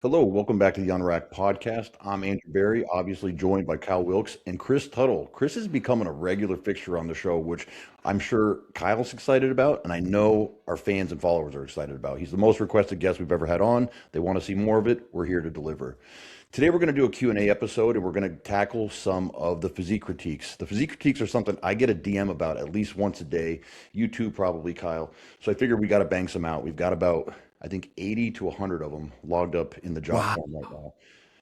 Hello, welcome back to the Unracked podcast. I'm Andrew Barry, obviously joined by Kyle Wilkes and Chris Tuttle. Chris is becoming a regular fixture on the show, which I'm sure Kyle's excited about, and I know our fans and followers are excited about. He's the most requested guest we've ever had on. They want to see more of it. We're here to deliver. Today we're going to do a Q&A episode, and we're going to tackle some of the physique critiques. The physique critiques are something I get a DM about at least once a day. You too, probably, Kyle. So I figured we got to bang some out. We've got about, I think, 80 to 100 of them logged up in the job Wow. form right now.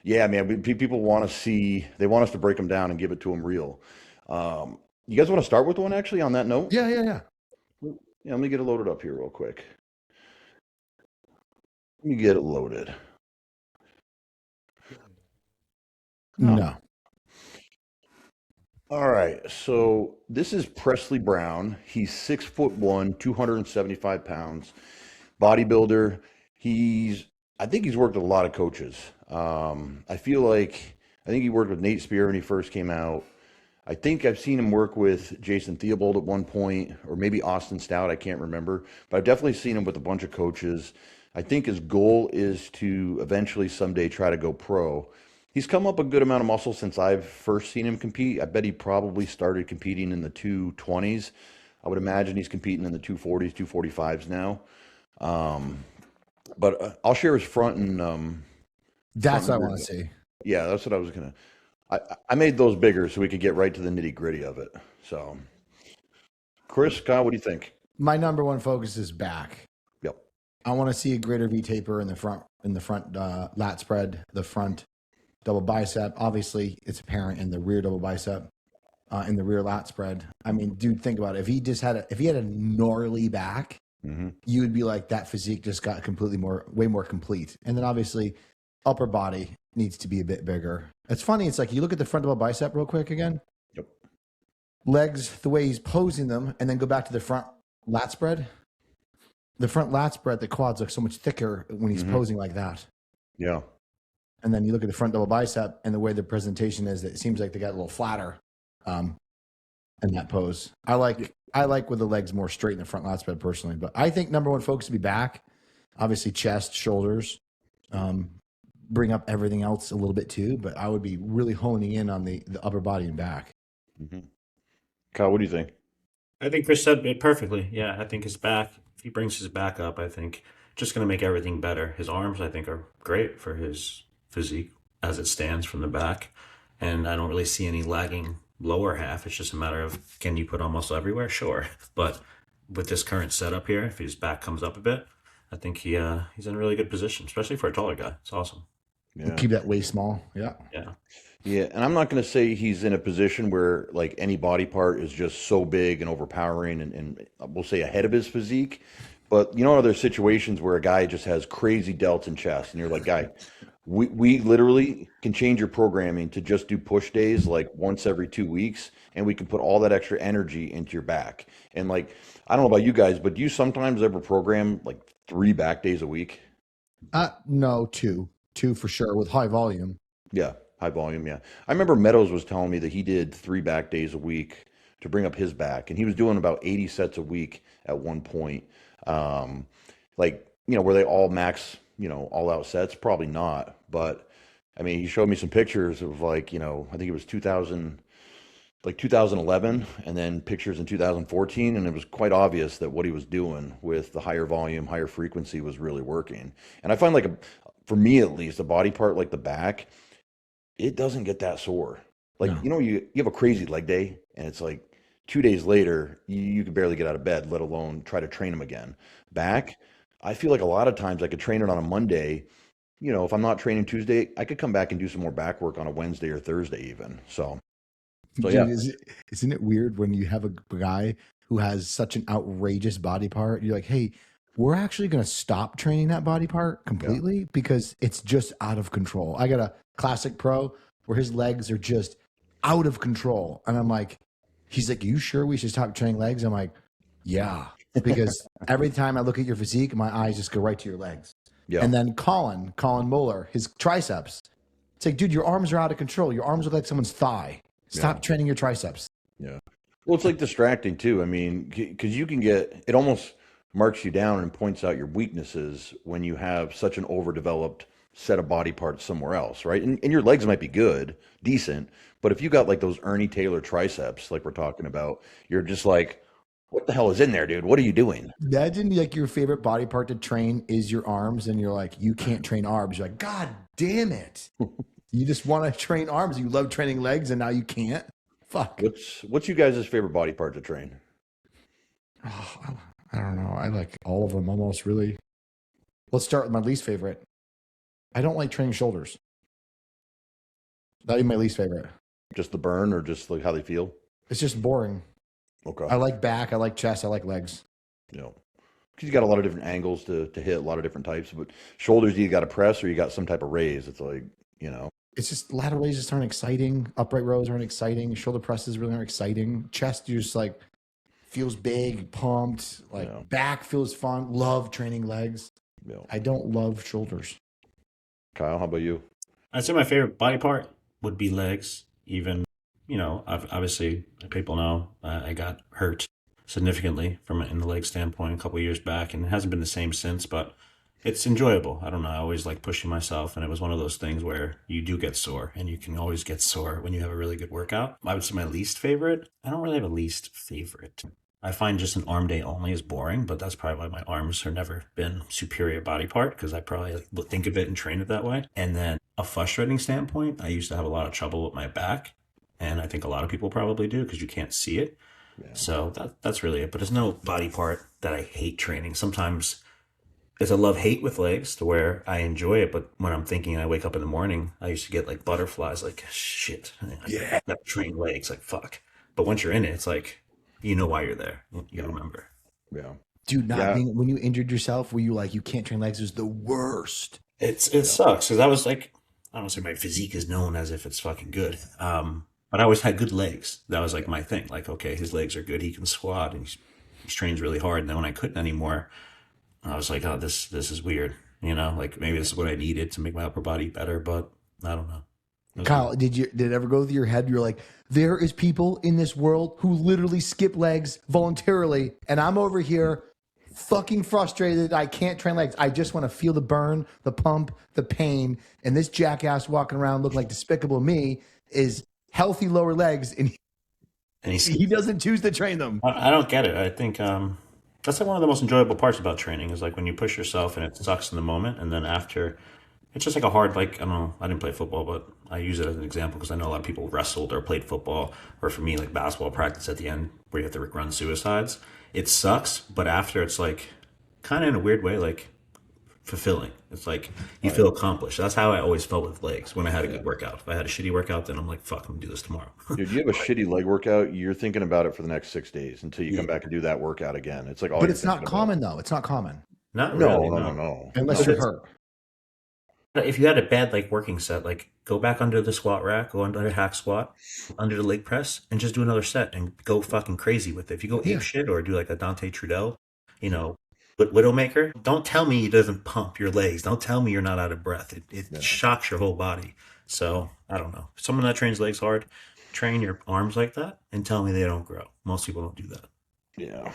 Yeah, man, people want to see, they want us to break them down and give it to them real. You guys want to start with one actually on that note? Yeah. Yeah, let me get it loaded up here real quick. Let me get it loaded. Oh, No. all right, so this is Presley Brown. He's 6'1", 275 pounds, bodybuilder. He's, I think he's worked with a lot of coaches. I think he worked with Nate Spear when he first came out. I think I've seen him work with Jason Theobald at one point, or maybe Austin Stout. I can't remember, but I've definitely seen him with a bunch of coaches. I think his goal is to eventually someday try to go pro. He's come up a good amount of muscle since I've first seen him compete. I bet he probably started competing in the 220s. I would imagine he's competing in the 240s, 245s now. Um, but I'll share his front and front That's and what I rear. want to see. Yeah, that's what I was gonna. I made those bigger so we could get right to the nitty gritty of it. So, Chris, Kyle, what do you think? My number one focus is back. Yep. I want to see a greater V taper in the front lat spread, the front double bicep. Obviously, it's apparent in the rear double bicep, in the rear lat spread. I mean, dude, think about it. If he had a gnarly back, Hmm. you would be like, that physique just got way more complete. And then obviously, upper body needs to be a bit bigger. It's funny. It's like you look at the front double bicep real quick again. Yep. Legs, the way he's posing them, and then go back to the front lat spread. The front lat spread, the quads look so much thicker when he's Hmm. posing like that. Yeah. And then you look at the front double bicep, and the way the presentation is, that it seems like they got a little flatter um, in that pose. I like with the legs more straight in the front lat spread personally, but I think number one focus would be back. Obviously, chest, shoulders, bring up everything else a little bit too. But I would be really honing in on the upper body and back. Hmm. Kyle, what do you think? I think Chris said it perfectly. Yeah, I think his back, if he brings his back up, I think just going to make everything better. His arms, I think, are great for his physique as it stands from the back. And I don't really see any lagging lower half. It's just a matter of, can you put on muscle everywhere? Sure. But with this current setup here, if his back comes up a bit, I think he's in a really good position, especially for a taller guy. It's awesome. Yeah. Keep that waist small. Yeah. Yeah. Yeah, and I'm not going to say he's in a position where like any body part is just so big and overpowering and we'll say ahead of his physique. But you know, are there situations where a guy just has crazy delts and chest, and you're like, guy, we literally can change your programming to just do push days like once every 2 weeks, and we can put all that extra energy into your back. And like, I don't know about you guys, but do you sometimes ever program like 3 back days a week? No, two for sure with high volume. Yeah, high volume. Yeah, I remember Meadows was telling me that he did 3 back days a week to bring up his back, and he was doing about 80 sets a week at one point. Um, like were they all max, all out sets? Probably not, but I mean, he showed me some pictures of like I think it was 2000, like 2011, and then pictures in 2014, and it was quite obvious that what he was doing with the higher volume, higher frequency was really working. And I find like for me at least, a body part like the back, it doesn't get that sore. Like, No. you have a crazy leg day and it's like 2 days later, you can barely get out of bed, let alone try to train them again. Back, I feel like a lot of times I could train it on a Monday. If I'm not training Tuesday, I could come back and do some more back work on a Wednesday or Thursday even. So yeah. Dude, isn't it weird when you have a guy who has such an outrageous body part? You're like, hey, we're actually going to stop training that body part completely because it's just out of control. I got a classic pro where his legs are just out of control. And I'm like, he's like, you sure we should stop training legs? I'm like, yeah, because every time I look at your physique, my eyes just go right to your legs. Yeah. And then Colin Muller, his triceps. It's like, dude, your arms are out of control. Your arms look like someone's thigh. Stop training your triceps. Yeah. Well, it's like distracting too. I mean, because you can get it almost marks you down and points out your weaknesses when you have such an overdeveloped set of body parts somewhere else, right? And your legs might be good, decent, but if you got like those Ernie Taylor triceps, like we're talking about, you're just like, what the hell is in there, dude? What are you doing? Imagine like your favorite body part to train is your arms, and you're like, you can't train arms. You're like, God damn it. You just want to train arms. You love training legs, and now you can't. Fuck. What's you guys' favorite body part to train? Oh, I don't know. I like all of them almost, really. Let's start with my least favorite. I don't like training shoulders. That'd be my least favorite. Just the burn or just like how they feel? It's just boring. Okay. I like back. I like chest. I like legs. Yeah. Because you got a lot of different angles to hit, a lot of different types. But shoulders, you got to press or you got some type of raise. It's like, you know. It's just lateral raises aren't exciting. Upright rows aren't exciting. Shoulder presses really aren't exciting. Chest, you just like feels big, pumped. Like back feels fun. Love training legs. Yeah. I don't love shoulders. Kyle, how about you? I'd say my favorite body part would be legs. Even, obviously, people know I got hurt significantly from in the leg standpoint a couple of years back, and it hasn't been the same since, but it's enjoyable. I don't know. I always like pushing myself, and it was one of those things where you do get sore, and you can always get sore when you have a really good workout. I would say my least favorite. I don't really have a least favorite. I find just an arm day only is boring, but that's probably why my arms have never been superior body part, because I probably think of it and train it that way. And then a frustrating standpoint, I used to have a lot of trouble with my back, and I think a lot of people probably do because you can't see it. Yeah. So that's really it. But there's no body part that I hate training. Sometimes it's a love-hate with legs to where I enjoy it, but when I'm thinking and I wake up in the morning, I used to get like butterflies, like, shit, I got to train legs, like, fuck. But once you're in it, it's like, you know why you're there. You remember. Yeah. Dude, being, when you injured yourself, were you like, you can't train legs is the worst? It sucks. Because I was like, I don't say my physique is known as if it's fucking good. But I always had good legs. That was like my thing. Like, okay, his legs are good. He can squat and he trains really hard. And then when I couldn't anymore, I was like, oh, this is weird. Like maybe this is what I needed to make my upper body better, but I don't know. Kyle, did it ever go through your head? You're like, there is people in this world who literally skip legs voluntarily, and I'm over here fucking frustrated. I can't train legs. I just want to feel the burn, the pump, the pain, and this jackass walking around looking like Despicable Me is healthy lower legs, and he doesn't choose to train them. I don't get it. I think that's like one of the most enjoyable parts about training is like when you push yourself and it sucks in the moment, and then after. It's just like a hard, like, I don't know, I didn't play football, but I use it as an example because I know a lot of people wrestled or played football, or for me, like basketball practice at the end where you have to run suicides. It sucks, but after it's like, kind of in a weird way, like fulfilling. It's like you feel accomplished. That's how I always felt with legs when I had a good workout. If I had a shitty workout, then I'm like, fuck, I'm going to do this tomorrow. Dude, you have a shitty leg workout, you're thinking about it for the next 6 days until you come back and do that workout again. It's like, but it's not common, though. It's not common. Not really, no. Unless you're hurt. If you had a bad like working set, like go back under the squat rack, go under a hack squat, under the leg press, and just do another set and go fucking crazy with it. If you go ape shit or do like a Dante Trudel, but Widowmaker, don't tell me it doesn't pump your legs. Don't tell me you're not out of breath. It shocks your whole body. So I don't know. Someone that trains legs hard, train your arms like that and tell me they don't grow. Most people don't do that. Yeah.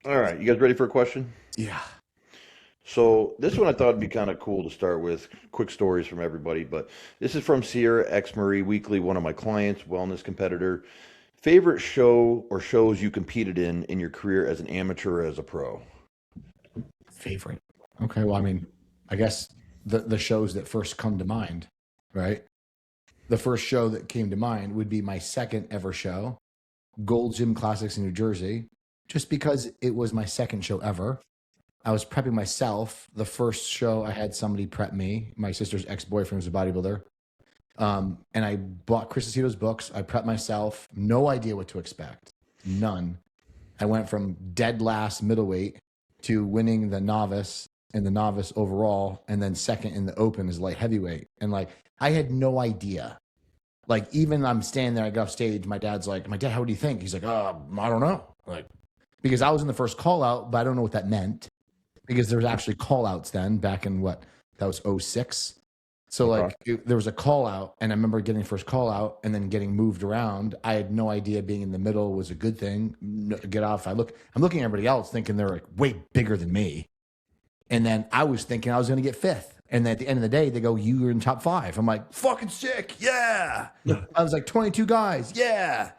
All right. You guys ready for a question? Yeah. So this one I thought would be kind of cool to start with. Quick stories from everybody, but this is from Sierra X Marie Weekly, one of my clients, wellness competitor. Favorite show or shows you competed in your career as an amateur or as a pro? Favorite. Okay, well, I mean, I guess the shows that first come to mind, right? The first show that came to mind would be my second ever show, Gold Gym Classics in New Jersey, just because it was my second show ever. I was prepping myself. The first show I had somebody prep me. My sister's ex-boyfriend was a bodybuilder. And I bought Chris Aceto's books. I prepped myself. No idea what to expect. None. I went from dead last middleweight to winning the novice and the novice overall, and then second in the open as light heavyweight. And like, I had no idea. Like, even I'm standing there, I go off stage. My dad's like, Dad, how do you think? He's like, I don't know. Like, because I was in the first call out, but I don't know what that meant. Because there was actually call outs then back in that was 06. So like there was a call out, and I remember getting first call out and then getting moved around. I had no idea being in the middle was a good thing. Get off. I'm looking at everybody else thinking they're like way bigger than me. And then I was thinking I was going to get fifth. And then at the end of the day, they go, you were in top 5. I'm like, fucking sick. Yeah. I was like 22 guys. Yeah.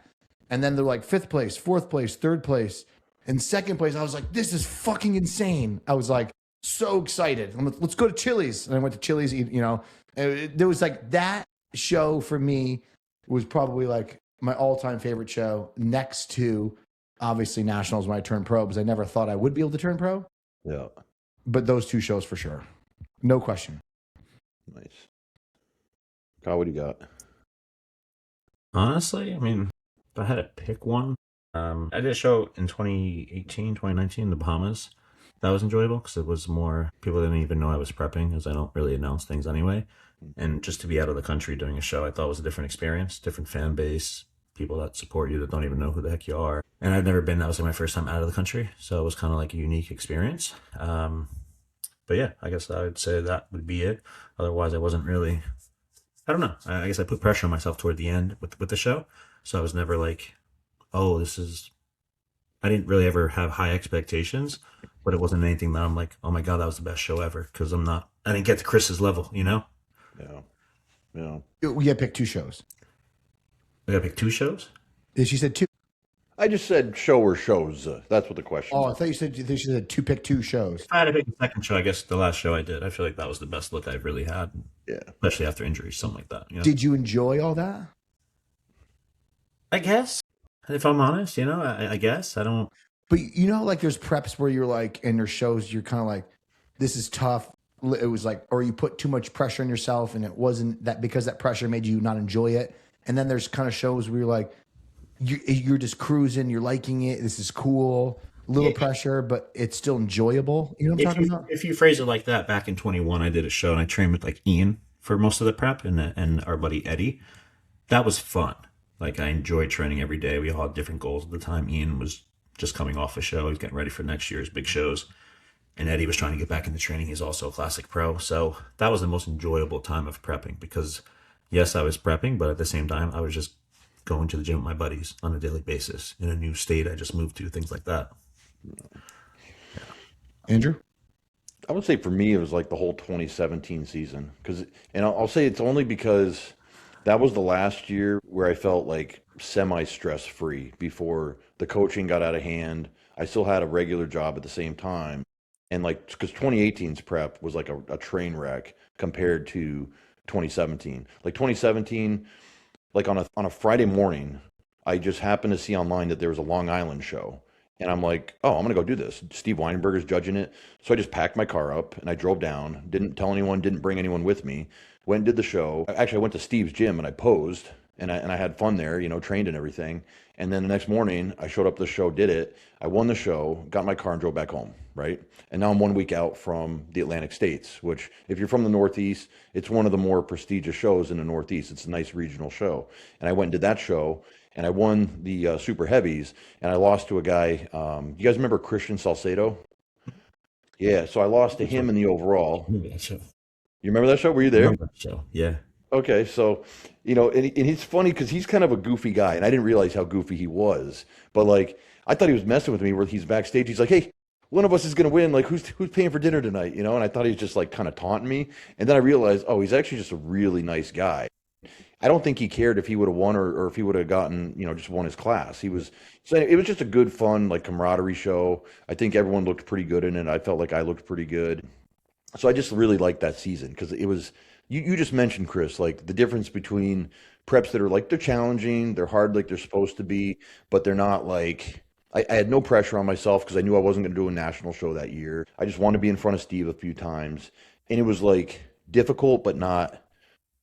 And then they're like 5th place, 4th place, 3rd place, and 2nd place. I was like, this is fucking insane. I was like so excited. I'm like, let's go to Chili's. And I went to Chili's, you know, there was like that show for me was probably like my all-time favorite show next to obviously Nationals when I turned pro, because I never thought I would be able to turn pro. Yeah. But those 2 shows for sure. No question. Nice. Kyle, what do you got? Honestly, I mean, if I had to pick one, I did a show in 2018, 2019, the Bahamas. That was enjoyable because it was more, people didn't even know I was prepping, as I don't really announce things anyway. And just to be out of the country doing a show, I thought was a different experience, different fan base, people that support you that don't even know who the heck you are. And I've never been, that was like my first time out of the country. So it was kind of like a unique experience. But yeah, I guess I would say that would be it. Otherwise, I wasn't really, I don't know. I guess I put pressure on myself toward the end with the show. So I was never like, oh, I didn't really ever have high expectations, but it wasn't anything that I'm like, oh my God, that was the best show ever. Because I didn't get to Chris's level, you know? Yeah. Yeah. We got to pick 2 shows. I got to pick 2 shows? She said 2. I just said show or shows. That's what the question Oh, is. I thought you said pick 2 shows. If I had to pick the second show, I guess the last show I did, I feel like that was the best look I've really had. Yeah. Especially after injuries, something like that. You know? Did you enjoy all that? I guess. If I'm honest, you know, I guess. I don't. But you know, like there's preps where you're like, and there's shows you're kind of like, this is tough. It was like, or you put too much pressure on yourself and it wasn't that, because that pressure made you not enjoy it. And then there's kind of shows where you're like, you're just cruising, you're liking it. This is cool. Little pressure, but it's still enjoyable. You know what I'm talking about? If you phrase it like that, back in 21, I did a show and I trained with like Ian for most of the prep and our buddy Eddie. That was fun. Like I enjoyed training every day. We all had different goals at the time. Ian was just coming off a show. He's getting ready for next year's big shows. And Eddie was trying to get back into training. He's also a classic pro. So that was the most enjoyable time of prepping because yes, I was prepping, but at the same time, I was just going to the gym with my buddies on a daily basis in a new state I just moved to, things like that. Andrew? I would say for me, it was like the whole 2017 season. And I'll say it's only because that was the last year where I felt like semi-stress free before the coaching got out of hand. I still had a regular job at the same time. And like, because 2018's prep was like a train wreck compared to 2017. Like 2017, like on a Friday morning, I just happened to see online that there was a Long Island show. And I'm like, oh, I'm going to go do this. Steve Weinberger's judging it. So I just packed my car up and I drove down, didn't tell anyone, didn't bring anyone with me, went and did the show. Actually, I went to Steve's gym and I posed and I had fun there, you know, trained and everything. And then the next morning I showed up to the show, did it. I won the show, got in my car and drove back home, right? And now I'm 1 week out from the Atlantic States, which if you're from the Northeast, it's one of the more prestigious shows in the Northeast. It's a nice regional show. And I went and did that show. And I won the super heavies, and I lost to a guy. You guys remember Christian Salcedo? Yeah, so I lost to him in the overall. I remember that show. You remember that show? Were you I there? remember that show. Yeah. Okay, so you know, and he's funny because he's kind of a goofy guy, and I didn't realize how goofy he was. But like, I thought he was messing with me. Where he's backstage, he's like, "Hey, one of us is gonna win. Like, who's paying for dinner tonight?" You know, and I thought he was just like kind of taunting me. And then I realized, oh, he's actually just a really nice guy. I don't think he cared if he would have won or if he would have gotten, you know, just won his class. So it was just a good, fun, like camaraderie show. I think everyone looked pretty good in it. I felt like I looked pretty good. So I just really liked that season because it was, you just mentioned, Chris, like the difference between preps that are like, they're challenging, they're hard like they're supposed to be, but they're not like, I had no pressure on myself because I knew I wasn't going to do a national show that year. I just wanted to be in front of Steve a few times. And it was like difficult, but not,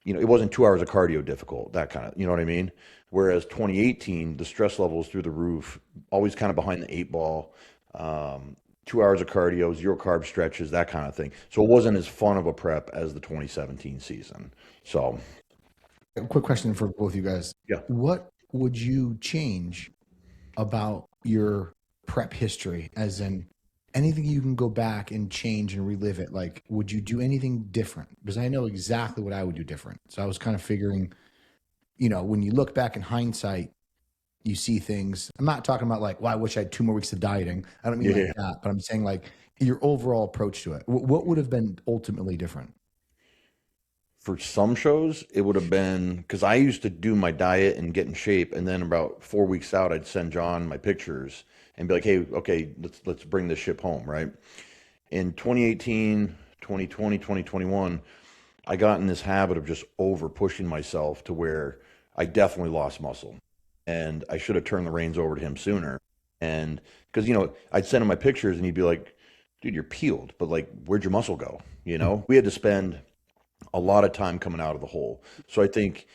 you know, it wasn't 2 hours of cardio difficult, that kind of, you know what I mean? Whereas 2018, the stress level was through the roof, always kind of behind the 8 ball, 2 hours of cardio, zero carb stretches, that kind of thing. So it wasn't as fun of a prep as the 2017 season. So, A quick question for both of you guys. yeah. What would you change about your prep history, as in anything you can go back and change and relive it? Like, would you do anything different? Because I know exactly what I would do different. So I was kind of figuring, you know, when you look back in hindsight, you see things. I'm not talking about like, well, I wish I had 2 more weeks of dieting. I don't mean Yeah. like that, but I'm saying like your overall approach to it. What would have been ultimately different? for some shows, it would have been because I used to do my diet and get in shape, and then about 4 weeks out, I'd send John my pictures and be like, "Hey, okay, let's bring this ship home." Right? In 2018, 2020, 2021, I got in this habit of just over pushing myself to where I definitely lost muscle, and I should have turned the reins over to him sooner. And because I'd send him my pictures, and he'd be like, "Dude, you're peeled, but like, where'd your muscle go?" We had to spend a lot of time coming out of the hole. So I think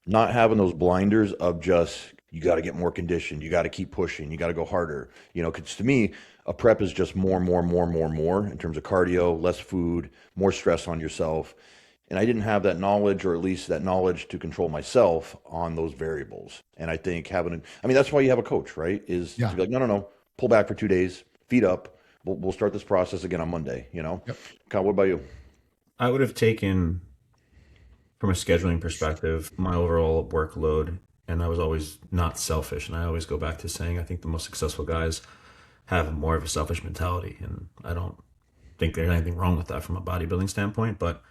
not having those blinders of just you got to get more conditioned, you got to keep pushing, you got to go harder. Because to me, a prep is just more, more, more, more, more in terms of cardio, less food, more stress on yourself. And I didn't have that knowledge, or at least that knowledge to control myself on those variables. And I think that's why you have a coach, right? Is Yeah. to be like, no, no, no, pull back for 2 days, feet up. We'll start this process again on Monday. Yep. Kyle, what about you? I would have taken, from a scheduling perspective, my overall workload, and I was always not selfish. And I always go back to saying I think the most successful guys have more of a selfish mentality, and I don't think there's anything wrong with that from a bodybuilding standpoint. But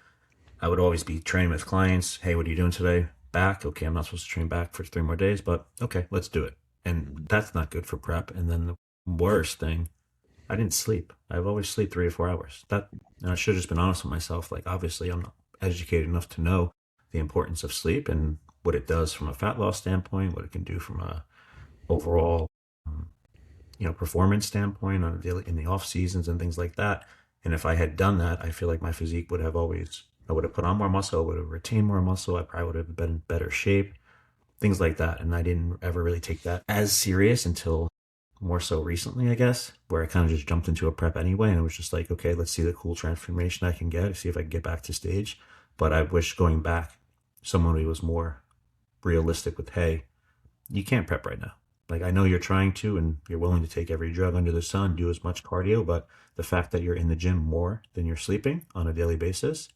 I would always be training with clients. Hey, what are you doing today? Back. Okay, I'm not supposed to train back for 3 more days, but okay, let's do it. And that's not good for prep. And then the worst thing, I didn't sleep. I've always sleep 3 or 4 hours. And I should have just been honest with myself. Like, obviously, I'm not educated enough to know the importance of sleep and what it does from a fat loss standpoint, what it can do from a overall, um, performance standpoint in the off seasons and things like that. And if I had done that, I feel like my physique I would have put on more muscle, I would have retained more muscle, I probably would have been in better shape, things like that. And I didn't ever really take that as serious until more so recently, I guess, where I kind of just jumped into a prep anyway. And it was just like, okay, let's see the cool transformation I can get, see if I can get back to stage. But I wish going back, someone who was more realistic with, hey, you can't prep right now. Like, I know you're trying to, and you're willing to take every drug under the sun, do as much cardio, but the fact that you're in the gym more than you're sleeping on a daily basis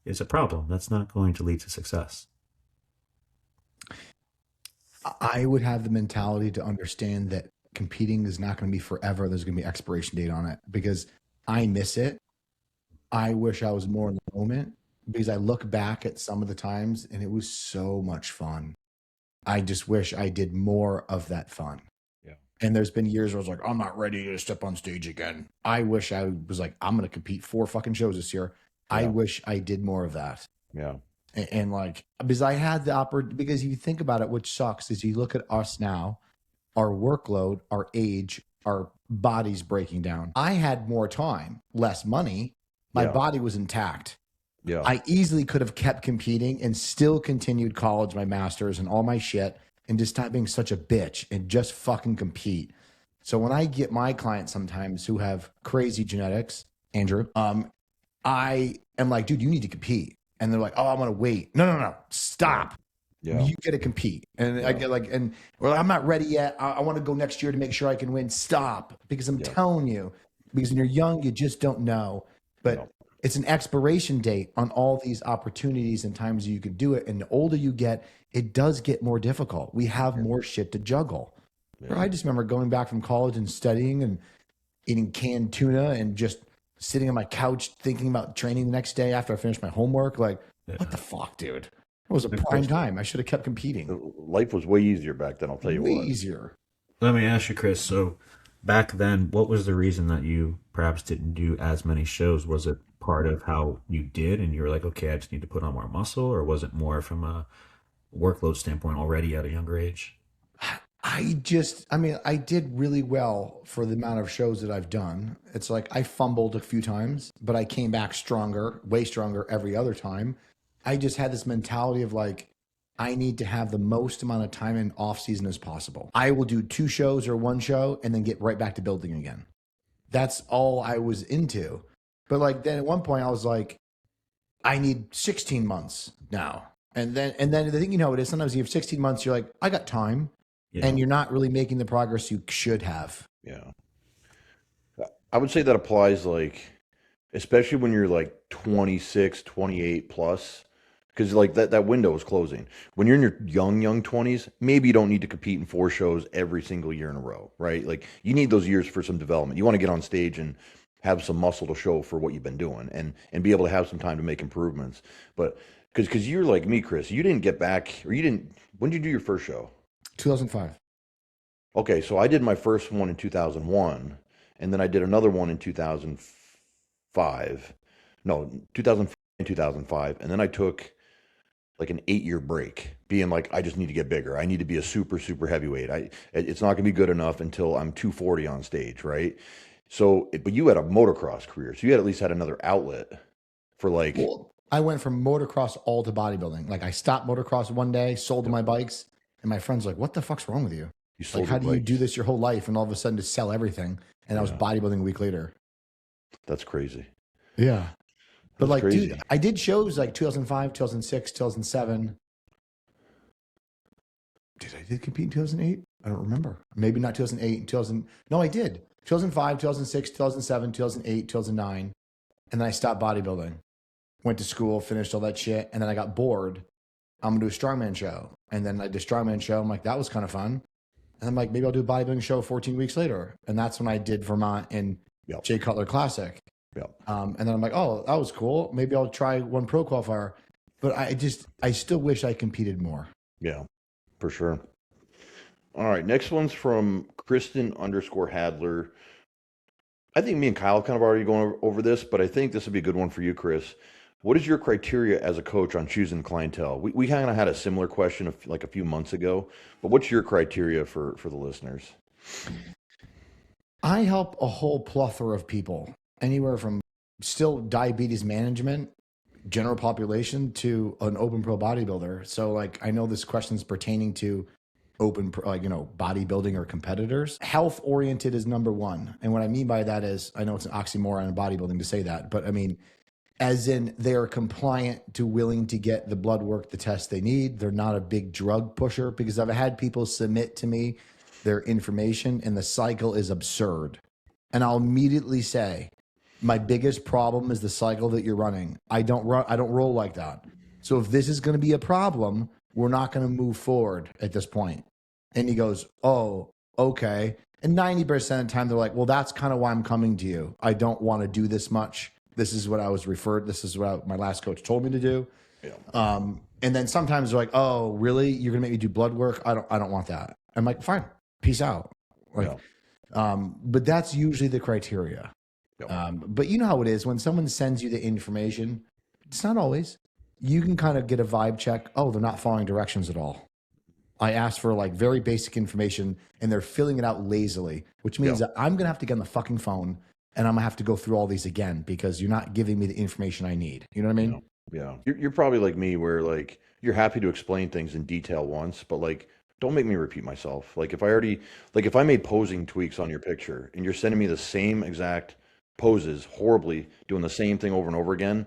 is a problem. That's not going to lead to success. I would have the mentality to understand that competing is not going to be forever. There's going to be expiration date on it, because I miss it. I wish I was more in the moment, because I look back at some of the times and it was so much fun. I just wish I did more of that fun. Yeah. And there's been years where I was like, I'm not ready to step on stage again. I wish I was like, I'm going to compete 4 fucking shows this year. I Yeah. wish I did more of that. Yeah. And like, because I had the opportunity, because you think about it, which sucks is you look at us now, our workload, our age, our bodies breaking down. I had more time, less money. My Yeah. body was intact. Yeah. I easily could have kept competing and still continued college, my master's and all my shit, and just stop being such a bitch and just fucking compete. So when I get my clients sometimes who have crazy genetics, Andrew, I am like, dude, you need to compete. And they're like, oh, I'm going to wait. No, stop. Yeah. You get to compete. And I get like, well, I'm not ready yet. I want to go next year to make sure I can win. Stop. Because I'm telling you, because when you're young, you just don't know. But it's an expiration date on all these opportunities and times you can do it. And the older you get, it does get more difficult. We have more shit to juggle. Yeah. I just remember going back from college and studying and eating canned tuna and just sitting on my couch thinking about training the next day after I finished my homework. Like, what the fuck, dude? It was a prime time. I should have kept competing. Life was way easier back then, I'll tell you Way what. easier. Let me ask you, Chris. So back then, what was the reason that you perhaps didn't do as many shows? Was it part of how you did and you were like, okay, I just need to put on more muscle? Or was it more from a workload standpoint already at a younger age? I did really well for the amount of shows that I've done. It's like I fumbled a few times, but I came back stronger, way stronger every other time. I just had this mentality of like, I need to have the most amount of time in off season as possible. I will do 2 shows or 1 show and then get right back to building again. That's all I was into. But like then at one point I was like, I need 16 months now. And then the thing it is, sometimes you have 16 months, you're like, I got time. Yeah. And you're not really making the progress you should have. Yeah. I would say that applies like, especially when you're like 26, 28 plus, because like that window is closing. When you're in your young 20s, maybe you don't need to compete in 4 shows every single year in a row, right? Like you need those years for some development. You want to get on stage and have some muscle to show for what you've been doing and be able to have some time to make improvements. But because you're like me, Chris, you didn't get back, or you didn't, when did you do your first show? 2005. Okay, so I did my first one in 2001, and then I did another one in 2005. No, 2004 and 2005, and then I took like an 8-year break, being like, I just need to get bigger. I need to be a super, super heavyweight. It's not gonna be good enough until I'm 240 on stage, right? So, but you had a motocross career, so you had at least had another outlet for like, Well, I went from motocross all to bodybuilding. Like I stopped motocross one day, sold my bikes, and my friends were like, what the fuck's wrong with you? you sold Like, how your do you do bikes. this your whole life and all of a sudden just sell everything? And I was Yeah, bodybuilding a week later. that's crazy. Yeah. But That's like, dude, crazy. I did shows like 2005, 2006, 2007. I did compete in 2008? I don't remember. Maybe not 2008, 2000. No, I did. 2005, 2006, 2007, 2008, 2009. And then I stopped bodybuilding. Went to school, finished all that shit. And then I got bored. I'm going to do a strongman show. And then I did a strongman show. I'm like, that was kind of fun. And I'm like, maybe I'll do a bodybuilding show 14 weeks later. And that's when I did Vermont and Yep. Jay Cutler Classic. Yep. And then I'm like, oh, that was cool. Maybe I'll try one pro qualifier. But I still wish I competed more. Yeah, for sure. All right, next one's from Kristen_Hadler. I think me and Kyle kind of already going over this, but I think this would be a good one for you, Chris. What is your criteria as a coach on choosing clientele? We kind of had a similar question like a few months ago, but what's your criteria for the listeners? I help a whole plethora of people, anywhere from still diabetes management, general population, to an open pro bodybuilder. So like, I know this question is pertaining to open, like, bodybuilding or competitors. Health oriented is number one. And what I mean by that is, I know it's an oxymoron in bodybuilding to say that, but I mean, as in they are compliant to willing to get the blood work, the test they need. They're not a big drug pusher, because I've had people submit to me their information and the cycle is absurd. And I'll immediately say, my biggest problem is the cycle that you're running. I don't roll like that. So if this is going to be a problem, we're not going to move forward at this point. And he goes, oh, okay. And 90% of the time they're like, well, that's kind of why I'm coming to you. I don't want to do this much. This is what I was referred. This is what my last coach told me to do. Yeah. And then sometimes they're like, oh, really? You're going to make me do blood work? I don't want that. I'm like, fine, peace out. Like, but that's usually the criteria. Yeah. But you know how it is when someone sends you the information, it's not always. You can kind of get a vibe check. Oh, they're not following directions at all. I asked for like very basic information and they're filling it out lazily, which means that I'm going to have to get on the fucking phone and I'm going to have to go through all these again because you're not giving me the information I need. You know what I mean? Yeah. You're probably like me where like you're happy to explain things in detail once, but like don't make me repeat myself. Like if I made posing tweaks on your picture and you're sending me the same exact poses horribly, doing the same thing over and over again,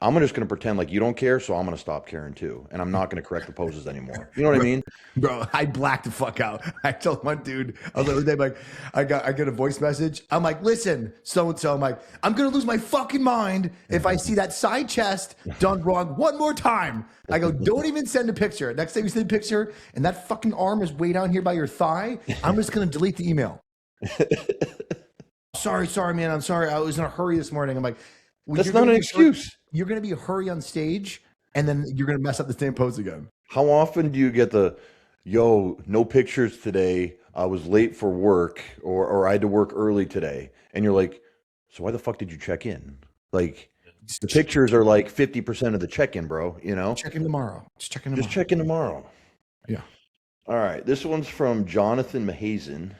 I'm just going to pretend like you don't care, so I'm going to stop caring too. And I'm not going to correct the poses anymore. You know what I mean? Bro, I blacked the fuck out. I told one dude, I was the other day, like, I get a voice message. I'm like, listen, so-and-so, I'm like, I'm going to lose my fucking mind if I see that side chest done wrong one more time. I go, don't even send a picture. Next time you send a picture and that fucking arm is way down here by your thigh, I'm just going to delete the email. Sorry, man. I'm sorry. I was in a hurry this morning. I'm like, well, that's not an excuse. You're going to be a hurry on stage and then you're going to mess up the same pose again. How often do you get no pictures today, I was late for work, or I had to work early today, and you're like, so why the fuck did you check in? Like, the pictures are like 50% of the check-in, bro, you know? Check in tomorrow. Just check in tomorrow. Just check in tomorrow. Yeah. All right, this one's from Jonathan Mahazen.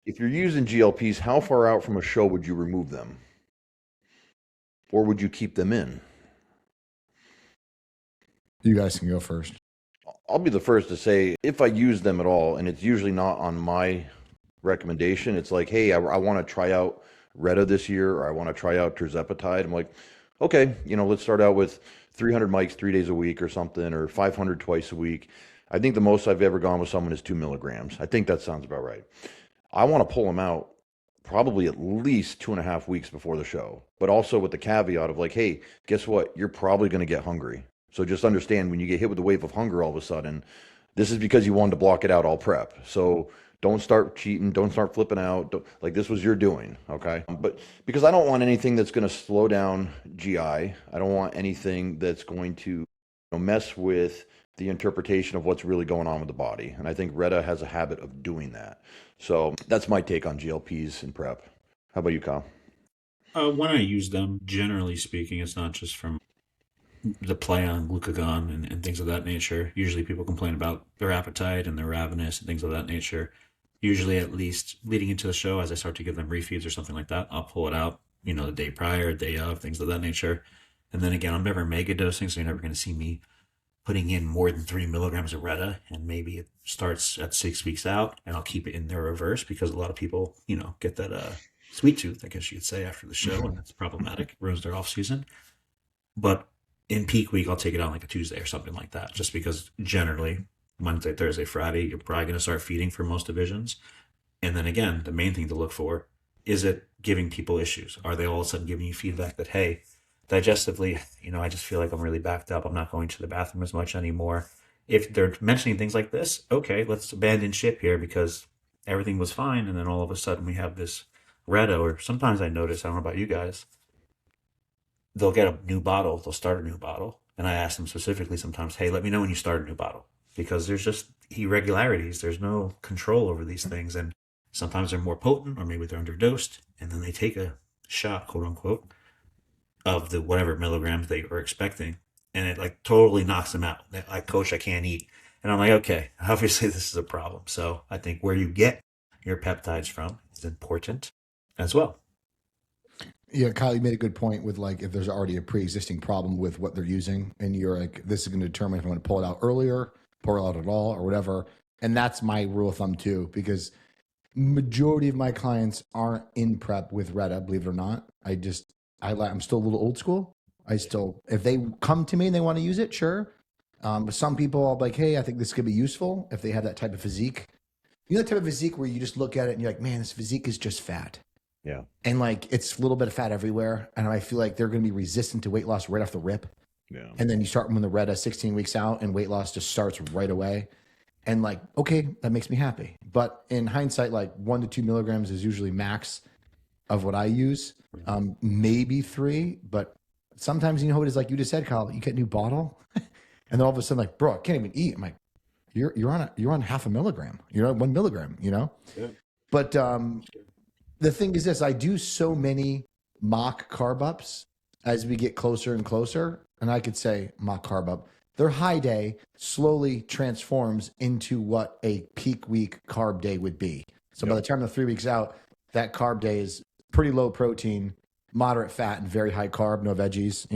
If you're using GLPs, how far out from a show would you remove them? Or would you keep them in? You guys can go first. I'll be the first to say, if I use them at all, and it's usually not on my recommendation, it's like, hey, I want to try out Reta this year, or I want to try out Tirzepatide. I'm like, okay, let's start out with 300 mics 3 days a week or something, or 500 twice a week. I think the most I've ever gone with someone is 2 milligrams. I think that sounds about right. I want to pull them out probably at least 2.5 weeks before the show, but also with the caveat of like, hey, guess what? You're probably going to get hungry. So just understand when you get hit with the wave of hunger all of a sudden, this is because you wanted to block it out all prep. So Don't start cheating. Don't start flipping out. Like this was your doing, okay? But because I don't want anything that's going to slow down GI. I don't want anything that's going to mess with the interpretation of what's really going on with the body. And I think Retta has a habit of doing that. So that's my take on GLPs and prep. How about you, Kyle? When I use them, generally speaking, it's not just from the play on glucagon and things of that nature. Usually people complain about their appetite and their ravenous and things of that nature. Usually, at least leading into the show, as I start to give them refeeds or something like that, I'll pull it out, the day prior, day of, things of that nature. And then again, I'm never mega dosing, so you're never going to see me putting in more than 3 milligrams of Retta. And maybe it starts at 6 weeks out, and I'll keep it in the reverse because a lot of people, get that sweet tooth, I guess you could say, after the show, and that's problematic. It ruins their off season. But in peak week, I'll take it on like a Tuesday or something like that, just because generally Wednesday, Thursday, Friday, you're probably going to start feeding for most divisions. And then again, the main thing to look for is it giving people issues? Are they all of a sudden giving you feedback that, hey, digestively, I just feel like I'm really backed up. I'm not going to the bathroom as much anymore. If they're mentioning things like this, okay, let's abandon ship here because everything was fine. And then all of a sudden we have this Retta, or sometimes I notice, I don't know about you guys, they'll get a new bottle, they'll start a new bottle. And I ask them specifically sometimes, hey, let me know when you start a new bottle. Because there's just irregularities. There's no control over these things. And sometimes they're more potent, or maybe they're underdosed. And then they take a shot, quote unquote, of the whatever milligrams they were expecting. And it like totally knocks them out. They're like, coach, I can't eat. And I'm like, okay, obviously this is a problem. So I think where you get your peptides from is important as well. Yeah, Kyle, you made a good point with like if there's already a pre-existing problem with what they're using, and you're like, this is going to determine if I'm going to pull it out earlier, pull it out at all, or whatever. And that's my rule of thumb too, because majority of my clients aren't in prep with Retta, believe it or not. I'm still a little old school. If they come to me and they want to use it, sure. But some people, I'll be like, hey, I think this could be useful if they have that type of physique. That type of physique where you just look at it and you're like, man, this physique is just fat. Yeah. And like, it's a little bit of fat everywhere. And I feel like they're going to be resistant to weight loss right off the rip. Yeah. And then you start them when the Retta 16 weeks out and weight loss just starts right away. And like, okay, that makes me happy. But in hindsight, like 1 to 2 milligrams is usually max of what I use. Maybe 3, but sometimes, what it is, like you just said, Kyle, you get a new bottle and then all of a sudden like, bro, I can't even eat. I'm like, you're on half a milligram, you're on 1 milligram, Yeah. But, the thing is this, I do so many mock carb ups as we get closer and closer. And I could say mock carb up. Their high day slowly transforms into what a peak week carb day would be. So by the time they're 3 weeks out, that carb day is pretty low protein, moderate fat, and very high carb, no veggies,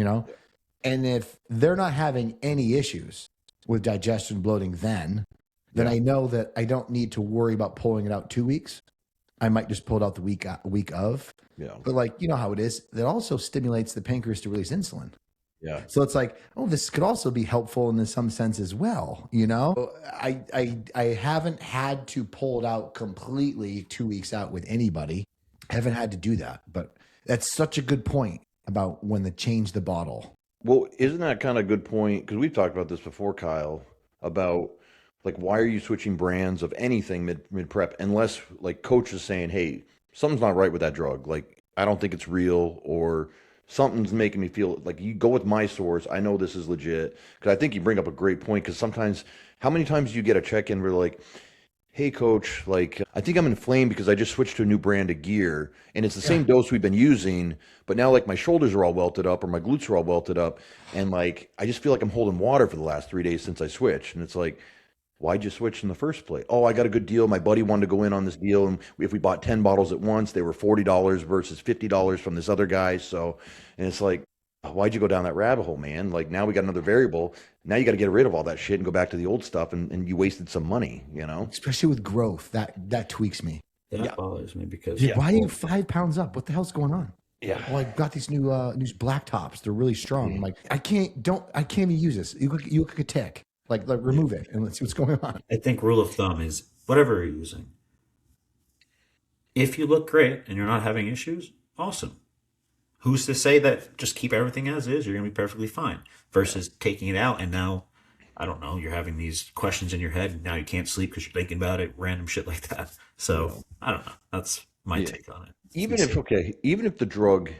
And if they're not having any issues with digestion, bloating, then I know that I don't need to worry about pulling it out 2 weeks. I might just pull it out the week of. Yeah. But like, how it is, that also stimulates the pancreas to release insulin. Yeah. So it's like, oh, this could also be helpful in some sense as well. I haven't had to pull it out completely 2 weeks out with anybody. I haven't had to do that, but that's such a good point about when they change the bottle. Well, isn't that kind of a good point? Because we've talked about this before, Kyle, about like, why are you switching brands of anything mid prep unless like coach is saying, hey, something's not right with that drug. Like, I don't think it's real, or something's making me feel like, you go with my source. I know this is legit. Because I think you bring up a great point. Because sometimes, how many times do you get a check-in where like, hey coach, like I think I'm inflamed because I just switched to a new brand of gear and it's the same dose we've been using, but now like my shoulders are all welted up or my glutes are all welted up. And like, I just feel like I'm holding water for the last 3 days since I switched. And it's like, why'd you switch in the first place? Oh, I got a good deal. My buddy wanted to go in on this deal. And if we bought 10 bottles at once, they were $40 versus $50 from this other guy. So, and it's like, why'd you go down that rabbit hole, man? Like now we got another variable. Now you got to get rid of all that shit and go back to the old stuff, and you wasted some money, Especially with growth, that tweaks me. That bothers me because why are you 5 pounds up? What the hell's going on? Yeah. Well, I got these new black tops. They're really strong. I'm like, I can't even use this. You look like a tick. Like remove it and let's see what's going on. I think rule of thumb is whatever you're using. If you look great and you're not having issues, awesome. Who's to say that just keep everything as is, you're going to be perfectly fine, versus taking it out and now I don't know, you're having these questions in your head and now you can't sleep because you're thinking about it, random shit like that. So Yeah. I don't know. That's my Yeah. take on it. Even if, okay, even if the drug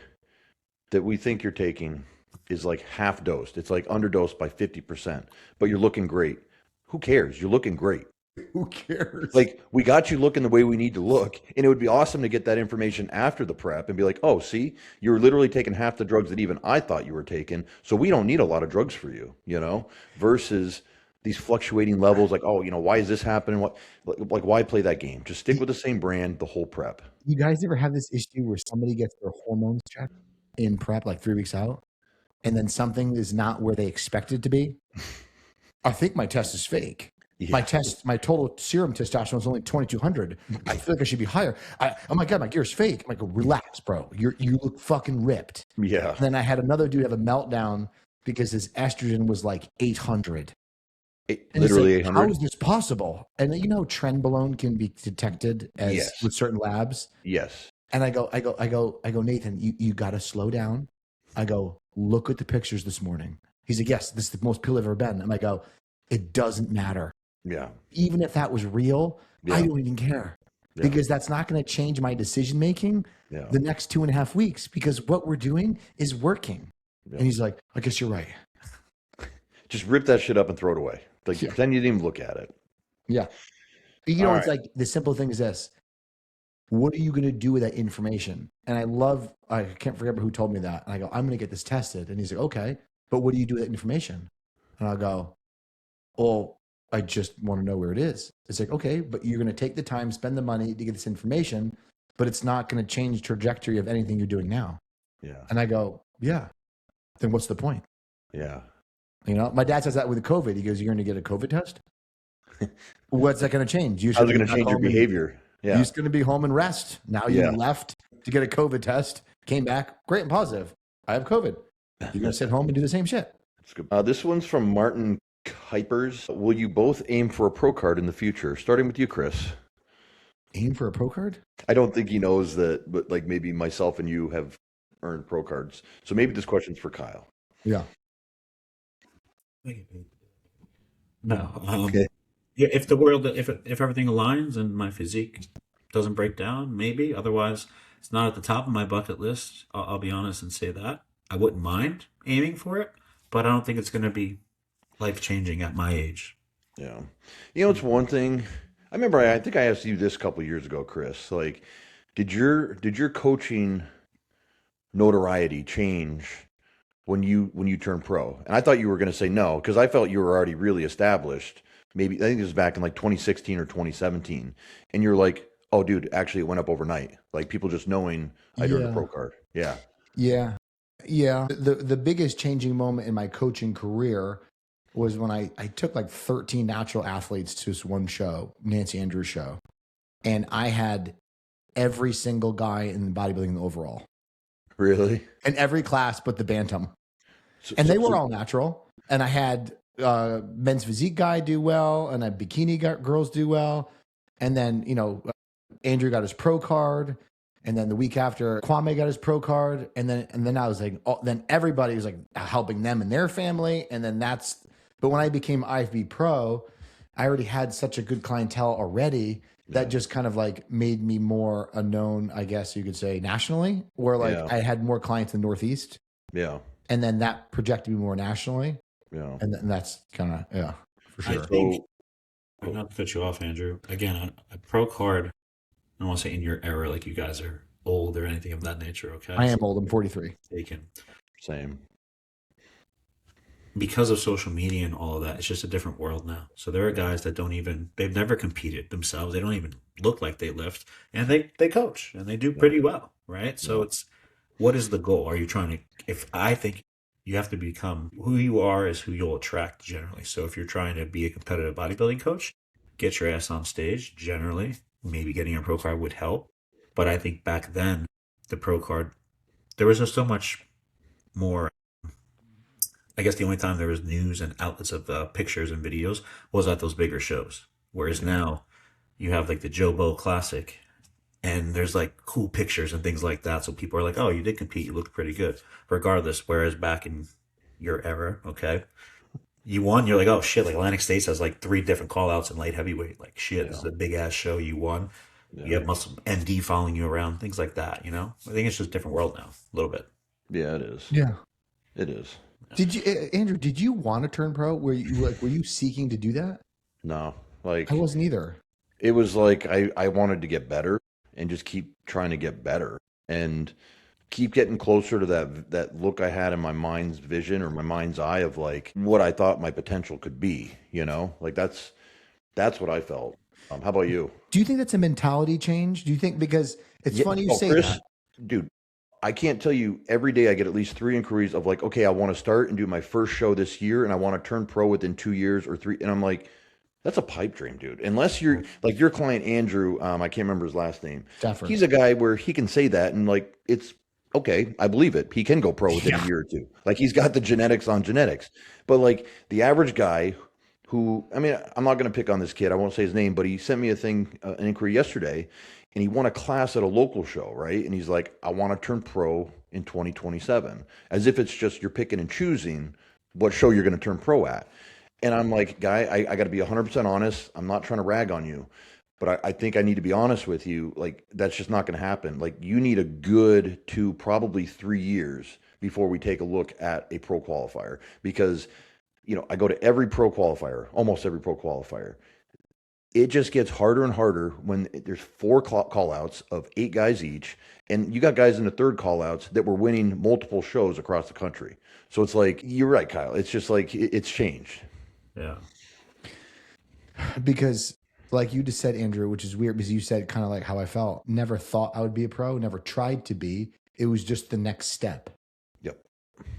that we think you're taking is like half dosed, it's like underdosed by 50%, but you're looking great. Who cares? You're looking great. Who cares? Like, we got you looking the way we need to look, and it would be awesome to get that information after the prep and be like, oh, see, you're literally taking half the drugs that even I thought you were taking, so we don't need a lot of drugs for you, you know, versus these fluctuating levels, like, oh, you know, why is this happening? What, like, why play that game? Just stick with the same brand the whole prep. You guys ever have this issue where somebody gets their hormones checked in prep like 3 weeks out, and then something is not where they expect it to be? I think my test is fake. My Yeah. test, my total serum testosterone is only 2,200. I feel like I should be higher. Oh my God, my gear's fake. I'm like, relax, bro. You look fucking ripped. Yeah. And then I had another dude have a meltdown because his estrogen was like 800. And Literally he's like, 800. how is this possible? And you know, trenbolone can be detected as Yes. with certain labs. Yes. And I go, Nathan, you got to slow down. I go, look at the pictures this morning. He's like, yes, this is the most pill I've ever been. And I go, it doesn't matter. Yeah. Even if that was real, Yeah. I don't even care Yeah. because that's not going to change my decision making Yeah. the next 2.5 weeks because what we're doing is working. Yeah. And he's like, I guess you're right. Just rip that shit up and throw it away. Like, Yeah. pretend you didn't even look at it. Yeah. You know, All it's right. like the simple thing is this. What are you going to do with that information? And I can't remember who told me that. And I go, I'm going to get this tested. And he's like, okay, but what do you do with that information? And I'll go, well, I just want to know where it is. It's like, okay, but you're going to take the time, spend the money to get this information, but it's not going to change the trajectory of anything you're doing now. Yeah. And I go, yeah, then what's the point? Yeah. You know, my dad says that with COVID. He goes, you're going to get a COVID test? What's that going to change? You're How's it just going to change your behavior? You're Yeah. just going to be home and rest. Now you Yeah. left to get a COVID test, came back, great and positive. I have COVID. You're going to sit home and do the same shit. That's good. This one's from Martin Kuipers. Will you both aim for a pro card in the future? Starting with you, Chris. Aim for a pro card? I don't think he knows that, but like maybe myself and you have earned pro cards. So maybe this question's for Kyle. Yeah. No. Okay. Yeah, if the world, if everything aligns and my physique doesn't break down, maybe. Otherwise, it's not at the top of my bucket list. I'll be honest and say that. I wouldn't mind aiming for it, but I don't think it's going to be life changing at my age. Yeah. You know, it's one thing. I remember I think I asked you this a couple of years ago, Chris. Like, did your coaching notoriety change when you turned pro? And I thought you were going to say no, because I felt you were already really established. Maybe I think it was back in like 2016 or 2017. And you're like, oh, dude, actually it went up overnight. Like people just knowing I earned a Yeah. pro card. Yeah. Yeah. Yeah. The biggest changing moment in my coaching career was when I took like 13 natural athletes to this one show, Nancy Andrews' show. And I had every single guy in bodybuilding in the overall. Really? In every class but the bantam. And they were all natural. And I had men's physique guy do well, and I had bikini girls do well. And then, you know, Andrew got his pro card. And then the week after, Kwame got his pro card. And then I was like, oh, then everybody was like helping them and their family. And then but when I became IFB pro, I already had such a good clientele already that just kind of like made me more a known, I guess you could say, nationally, where like Yeah. I had more clients in the Northeast. Yeah. And then that projected me more nationally. Yeah. And that's kind of, yeah, for I sure. think, not to cut you off, Andrew, again, a pro card, I don't want to say in your era like you guys are old or anything of that nature, okay? I am old. I'm 43. Taken. Same. Because of social media and all of that, it's just a different world now. So there are guys that they've never competed themselves. They don't even look like they lift, and they coach and they do pretty well, right? So it's, what is the goal? Are you trying to, I think you have to become who you are is who you'll attract generally. So if you're trying to be a competitive bodybuilding coach, get your ass on stage generally. Maybe getting a pro card would help. But I think back then, the pro card, there was just so much more. I guess the only time there was news and outlets of pictures and videos was at those bigger shows. Whereas now you have like the Joe Bow Classic and there's like cool pictures and things like that. So people are like, oh, you did compete. You looked pretty good regardless. Whereas back in your era, okay, you won, you're like, oh shit, like Atlantic States has like three different call outs in light heavyweight. Like shit, this Yeah, is a big ass show. You won. You yeah, have muscle MD following you around, things like that, you know? I think it's just a different world now, a little bit. yeah. It is. Yeah. It is. Did you, Andrew? Did you want to turn pro? Were you seeking to do that? No, I like wasn't either. it was like I wanted to get better and just keep trying to get better and keep getting closer to that look I had in my mind's vision or my mind's eye of like what I thought my potential could be, you know? Like that's what I felt. How about you? Do you think that's a mentality change? Do you think because it's Yeah. funny you Oh, say Chris, that? dude, I can't tell you every day I get at least three inquiries of like, okay, I want to start and do my first show this year and I want to turn pro within 2 years or three. And I'm like, that's a pipe dream, dude. Unless you're like your client Andrew, I can't remember his last name. Stafford. He's a guy where he can say that and like it's okay, I believe it. He can go pro within a Yeah. year or two. Like he's got the genetics on genetics. But like the average guy who, I mean, I'm not going to pick on this kid. I won't say his name, but he sent me a thing, an inquiry yesterday, and he won a class at a local show, right? And he's like, I want to turn pro in 2027, as if it's just you're picking and choosing what show you're going to turn pro at. And I'm like, guy, I got to be 100% honest. I'm not trying to rag on you, but I think I need to be honest with you. Like, that's just not going to happen. Like, you need a good probably 3 years before we take a look at a pro qualifier because, I go to every pro qualifier, almost every pro qualifier. It just gets harder and harder when there's four call outs of 8 guys each. And you got guys in the third call outs that were winning multiple shows across the country. So it's like, you're right, Kyle. It's just like, it's changed. Yeah. Because like you just said, Andrew, which is weird because you said kind of like how I felt. Never thought I would be a pro, never tried to be. It was just the next step. Yep.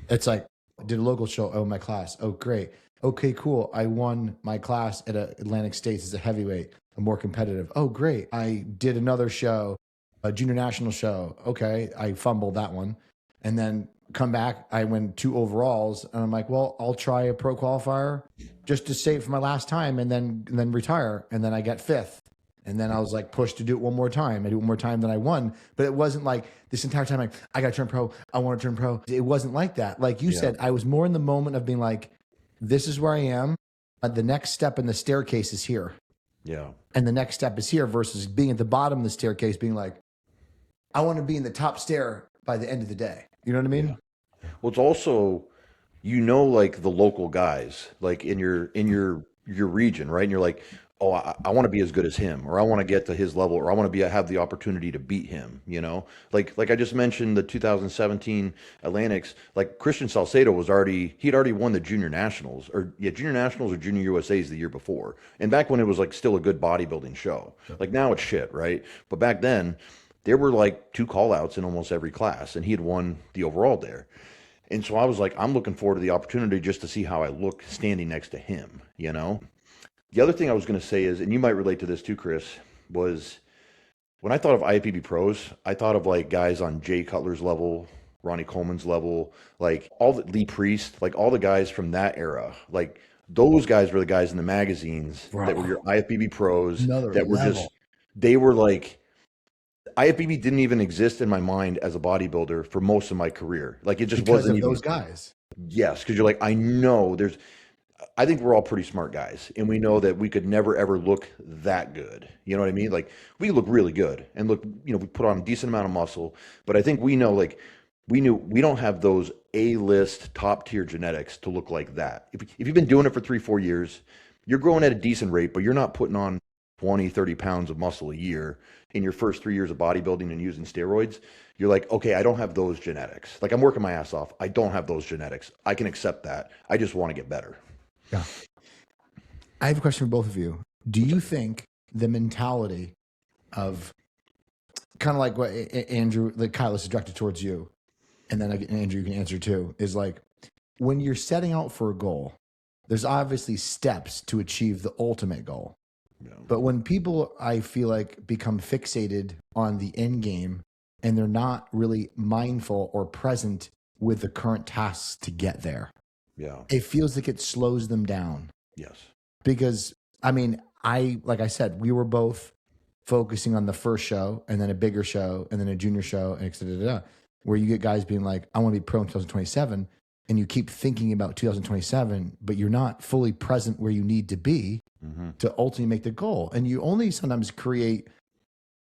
It's like, did a local show, oh, my class. Oh, great. Okay, cool. I won my class at Atlantic States as a heavyweight, a more competitive. Oh, great. I did another show, a junior national show. Okay, I fumbled that one. And then come back, I win 2 overalls. And I'm like, well, I'll try a pro qualifier just to save for my last time and then retire. And then I get 5th. And then I was like pushed to do it one more time. I do it one more time, then I won. But it wasn't like this entire time, like, I got to turn pro. I want to turn pro. It wasn't like that. Like you said, I was more in the moment of being like, this is where I am. The next step in the staircase is here. Yeah. And the next step is here versus being at the bottom of the staircase, being like, I want to be in the top stair by the end of the day. You know what I mean? Yeah. Well, it's also, like the local guys, like in your region, right? And you're like, oh, I want to be as good as him, or I want to get to his level, or I want to have the opportunity to beat him. Like I just mentioned the 2017 Atlantics. Like Christian Salcedo he'd already won the junior nationals, or junior nationals or junior USA's the year before, and back when it was like still a good bodybuilding show. Like now it's shit, right? But back then there were like 2 call outs in almost every class, and he had won the overall there. And so I was like, I'm looking forward to the opportunity just to see how I look standing next to him. The other thing I was going to say is, and you might relate to this too, Chris, was when I thought of IFBB pros, I thought of like guys on Jay Cutler's level, Ronnie Coleman's level, like all the Lee Priest, like all the guys from that era. Like those guys were the guys in the magazines that were your IFBB pros Another that were level. they were like, IFBB didn't even exist in my mind as a bodybuilder for most of my career. Like it just Because wasn't of even, those guys. yes, because you're like, I think we're all pretty smart guys, and we know that we could never ever look that good. You know what I mean? Like we look really good and look, we put on a decent amount of muscle, but I think we know, like we knew we don't have those A-list top tier genetics to look like that. If you've been doing it for 3-4 years, you're growing at a decent rate, but you're not putting on 20, 30 pounds of muscle a year in your first 3 years of bodybuilding and using steroids. You're like, okay, I don't have those genetics. Like I'm working my ass off. I don't have those genetics. I can accept that. I just want to get better. Yeah. I have a question for both of you. Do you think the mentality of kind of like what Andrew, like Kyle is directed towards you, and then Andrew, you can answer too, is like when you're setting out for a goal, there's obviously steps to achieve the ultimate goal. Yeah. But when people, I feel like, become fixated on the end game and they're not really mindful or present with the current tasks to get there, Yeah. it feels like it slows them down. Yes. Because, I mean, like I said, we were both focusing on the first show and then a bigger show and then a junior show and where you get guys being like, I want to be pro in 2027. and you keep thinking about 2027, but you're not fully present where you need to be to ultimately make the goal. And you only sometimes create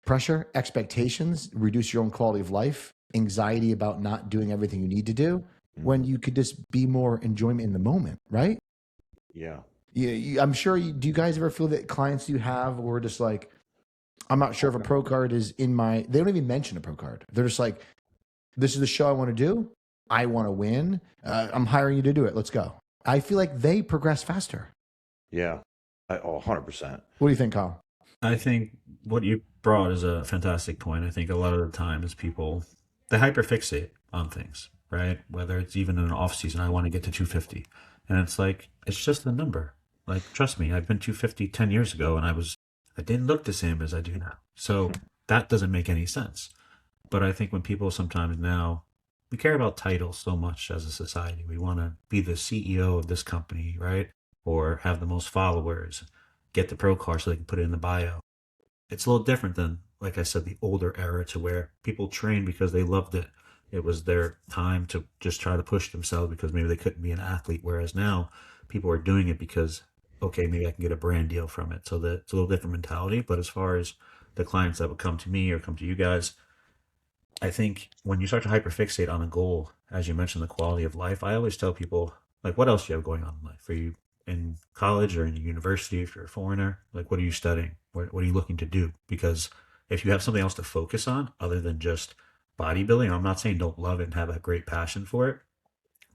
pressure, expectations, reduce your own quality of life, anxiety about not doing everything you need to do when you could just be more enjoyment in the moment, right? Yeah. I'm sure do you guys ever feel that clients you have were just like, I'm not sure if a pro card is in my, they don't even mention a pro card. They're just like, this is the show I want to do. I want to win. I'm hiring you to do it. Let's go. I feel like they progress faster. Yeah. 100%. What do you think, Kyle? I think what you brought is a fantastic point. I think a lot of the times people, they hyperfixate on things, right? Whether it's even in an off season, I want to get to 250. And it's like, it's just a number. Like, trust me, I've been 250 10 years ago and I didn't look the same as I do now. So that doesn't make any sense. But I think when people sometimes now, we care about titles so much as a society. We want to be the CEO of this company, right? Or have the most followers, get the pro card so they can put it in the bio. It's a little different than, like I said, the older era to where people trained because they loved it. It was their time to just try to push themselves because maybe they couldn't be an athlete. Whereas now people are doing it because, okay, maybe I can get a brand deal from it. So it's a little different mentality. But as far as the clients that would come to me or come to you guys, I think when you start to hyperfixate on a goal, as you mentioned, the quality of life, I always tell people, like, what else do you have going on in life? Are you in college or in university if you're a foreigner? Like, what are you studying? What are you looking to do? Because if you have something else to focus on other than just bodybuilding, I'm not saying don't love it and have a great passion for it,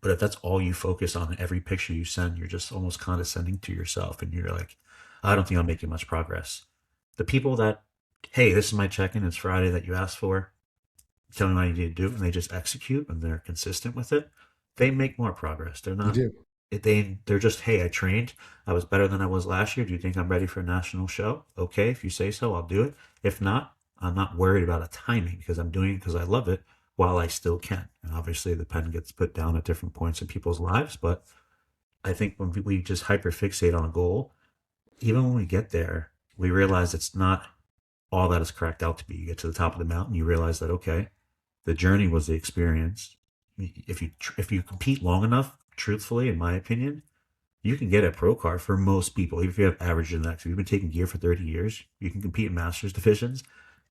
but if that's all you focus on in every picture you send, you're just almost condescending to yourself and you're like, I don't think I'm making much progress. The people that, hey, this is my check-in, it's Friday that you asked for, tell me what I need to do, and they just execute and they're consistent with it, they make more progress. They're not, You they're just, hey, I trained, I was better than I was last year. Do you think I'm ready for a national show? Okay, if you say so, I'll do it. If not, I'm not worried about a timing because I'm doing it because I love it while I still can. And obviously the pen gets put down at different points in people's lives, but I think when we just hyperfixate on a goal, even when we get there, we realize it's not all that it's cracked out to be. You get to the top of the mountain, you realize that, okay, the journey was the experience. If you compete long enough, truthfully, in my opinion, you can get a pro card for most people. Even if you have average genetics, if you've been taking gear for 30 years, you can compete in masters divisions.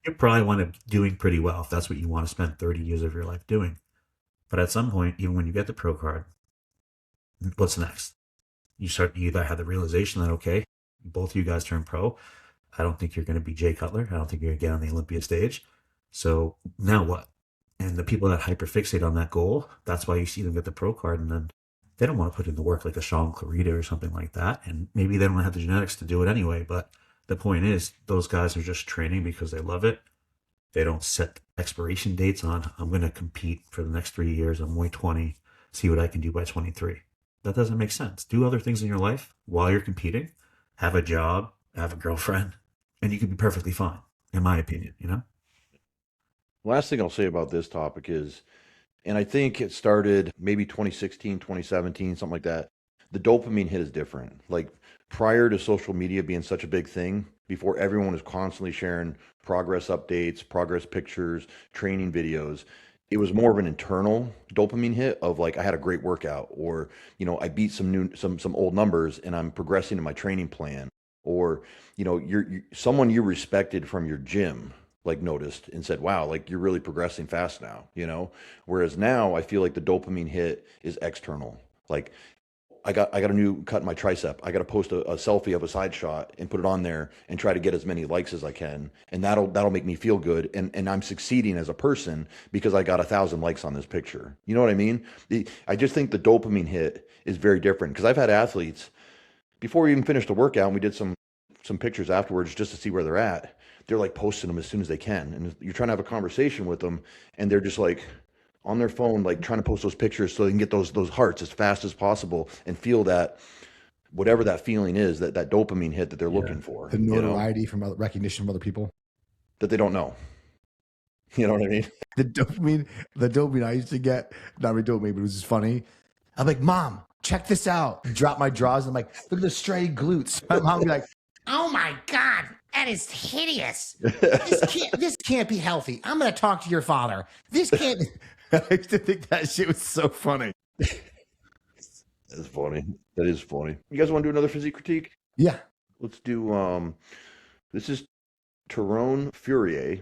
You probably want to be doing pretty well if that's what you want to spend 30 years of your life doing. But at some point, even when you get the pro card, what's next? You either have the realization that, okay, both of you guys turn pro. I don't think you're going to be Jay Cutler. I don't think you're going to get on the Olympia stage. So now what? And the people that hyperfixate on that goal, that's why you see them get the pro card, and then they don't want to put in the work like a Sean Clarita or something like that. And maybe they don't have the genetics to do it anyway. But the point is, those guys are just training because they love it. They don't set expiration dates on, I'm going to compete for the next 3 years. I'm only 20, see what I can do by 23. That doesn't make sense. Do other things in your life while you're competing. Have a job, have a girlfriend, and you can be perfectly fine, in my opinion, you know? Last thing I'll say about this topic is, and I think it started maybe 2016, 2017, something like that. The dopamine hit is different. Like prior to social media being such a big thing, before everyone was constantly sharing progress updates, progress pictures, training videos, it was more of an internal dopamine hit of like I had a great workout, or I beat some old numbers and I'm progressing in my training plan, or you're someone you respected from your gym like noticed and said, wow, like you're really progressing fast now. Whereas now I feel like the dopamine hit is external. Like I got a new cut in my tricep. I got to post a selfie of a side shot and put it on there and try to get as many likes as I can. And that'll make me feel good. And I'm succeeding as a person because I got 1,000 likes on this picture. You know what I mean? I just think the dopamine hit is very different because I've had athletes before we even finished the workout and we did some pictures afterwards just to see where they're at. They're like posting them as soon as they can. And you're trying to have a conversation with them and they're just like on their phone, like trying to post those pictures so they can get those hearts as fast as possible and feel that whatever that feeling is, that dopamine hit that they're looking for. The notoriety from recognition from other people that they don't know. You know what I mean? The dopamine I used to get, not really dopamine, but it was just funny. I'm like, Mom, check this out. Drop my drawers. I'm like, look at the straight glutes. My mom would be like, oh my God, that is hideous. This can't be healthy. I'm going to talk to your father. This can't. I used to think that shit was so funny. That's funny. That is funny. You guys want to do another physique critique? Yeah. Let's do this is Tyrone Furrier.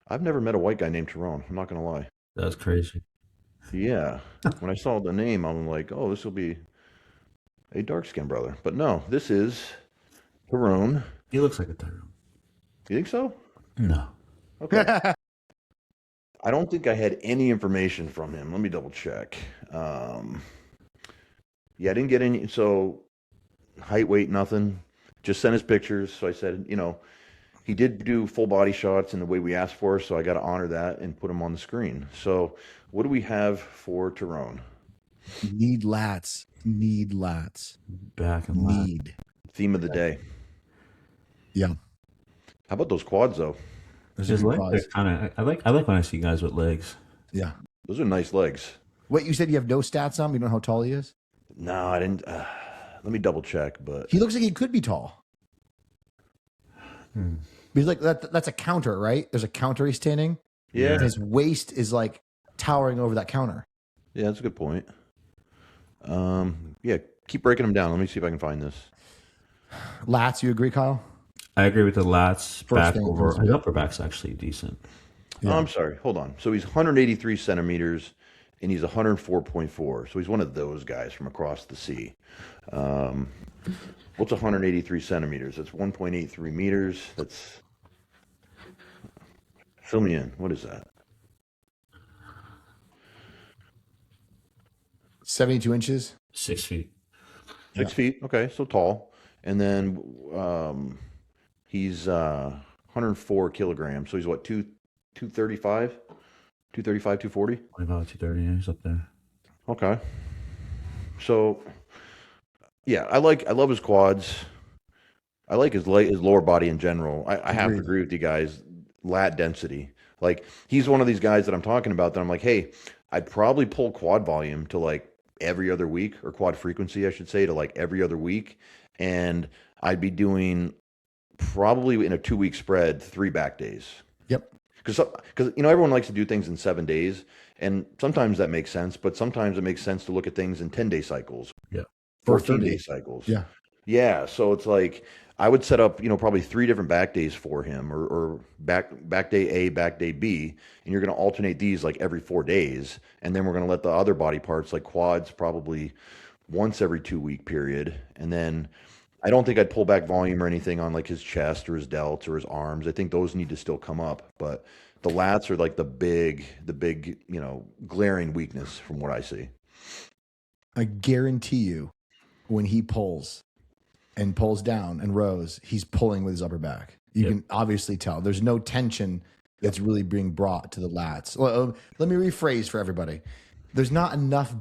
I've never met a white guy named Tyrone. I'm not gonna lie. That's crazy. Yeah. When I saw the name, I'm like, oh, this will be a dark skinned brother. But no, this is Tyrone. He looks like a Tyrone. You think so? No. Okay. I don't think I had any information from him. Let me double check. Yeah, I didn't get any. So height, weight, nothing. Just sent his pictures. So I said, he did do full body shots in the way we asked for. So I got to honor that and put him on the screen. So what do we have for Tyrone? Need lats. Need lats. Back and lat. Need. Theme of the day. Yeah. How about those quads though? Those His are good legs quads. are kind of. I like when I see guys with legs. Yeah. Those are nice legs. Wait, you said you have no stats on him? You don't know how tall he is? No, I didn't. Let me double check. But He looks like he could be tall. He's like that's a counter, right? There's a counter he's standing. yeah, And his waist is like towering over that counter. yeah, that's a good point. Yeah, keep breaking them down. Let me see if I can find this. Lats, you agree, Kyle? I agree with the lats. Back thing, over. first His upper back's actually decent. Yeah. Oh, I'm sorry. Hold on. So he's 183 centimeters and he's 104.4. So he's one of those guys from across the sea. What's 183 centimeters? That's 1.83 meters. That's, fill me in. What is that? 72 inches. 6 feet. 6 feet. Okay. So tall. And then he's 104 kilograms. So he's what, 235? 235, 240? About 230. Yeah, he's up there. Okay. So, yeah, I love his quads. I like his lower body in general. I have to Agreed. agree with you guys. Lat density. Like, he's one of these guys that I'm talking about that I'm like, hey, I'd probably pull quad volume to like every other week, or quad frequency, I should say, to like every other week. And I'd be doing probably in a 2-week spread, 3 back days. Yep. Because everyone likes to do things in 7 days, and sometimes that makes sense, but sometimes it makes sense to look at things in 10-day cycles, Yeah. 14-day cycles. Yeah. Yeah, so it's like I would set up, probably 3 different back days for him, or back day A, back day B, and you're going to alternate these like every 4 days, and then we're going to let the other body parts like quads probably once every 2-week period, and then I don't think I'd pull back volume or anything on like his chest or his delts or his arms. I think those need to still come up, but the lats are like the big, glaring weakness from what I see. I guarantee you, when he pulls and pulls down and rows, he's pulling with his upper back. You Yep. can obviously tell. There's no tension that's really being brought to the lats. Well, let me rephrase for everybody. There's not enough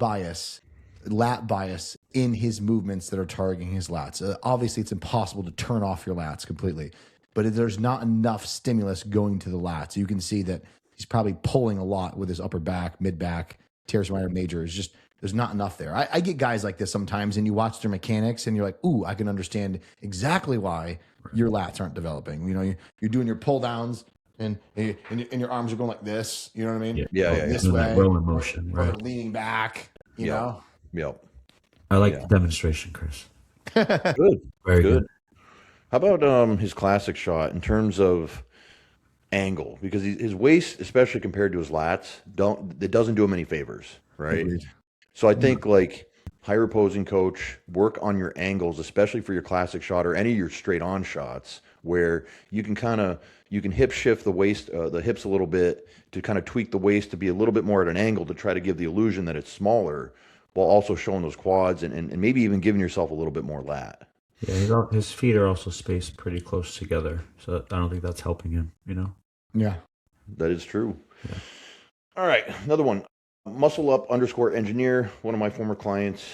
lat bias in his movements that are targeting his lats. Obviously, it's impossible to turn off your lats completely, but there's not enough stimulus going to the lats. You can see that he's probably pulling a lot with his upper back, mid back, teres minor, major. It's just there's not enough there. I get guys like this sometimes, and you watch their mechanics, and you're like, "Ooh, I can understand exactly why your lats aren't developing." You're doing your pull downs, and your arms are going like this. You know what I mean? Yeah, Going yeah, this Doing way, that rolling motion, or right? leaning back. You Yeah. know. Yep. I like Yeah. the demonstration, Chris. Good. Very Good. good. How about his classic shot in terms of angle? Because his waist, especially compared to his lats, it doesn't do him any favors, right? Agreed. So I think like higher opposing coach, work on your angles, especially for your classic shot or any of your straight on shots, where you can hip shift the waist, the hips a little bit to kind of tweak the waist to be a little bit more at an angle to try to give the illusion that it's smaller, while also showing those quads and maybe even giving yourself a little bit more lat. Yeah, his feet are also spaced pretty close together, so I don't think that's helping him. Yeah. That is true. All right, another one. Muscle Up _engineer, one of my former clients.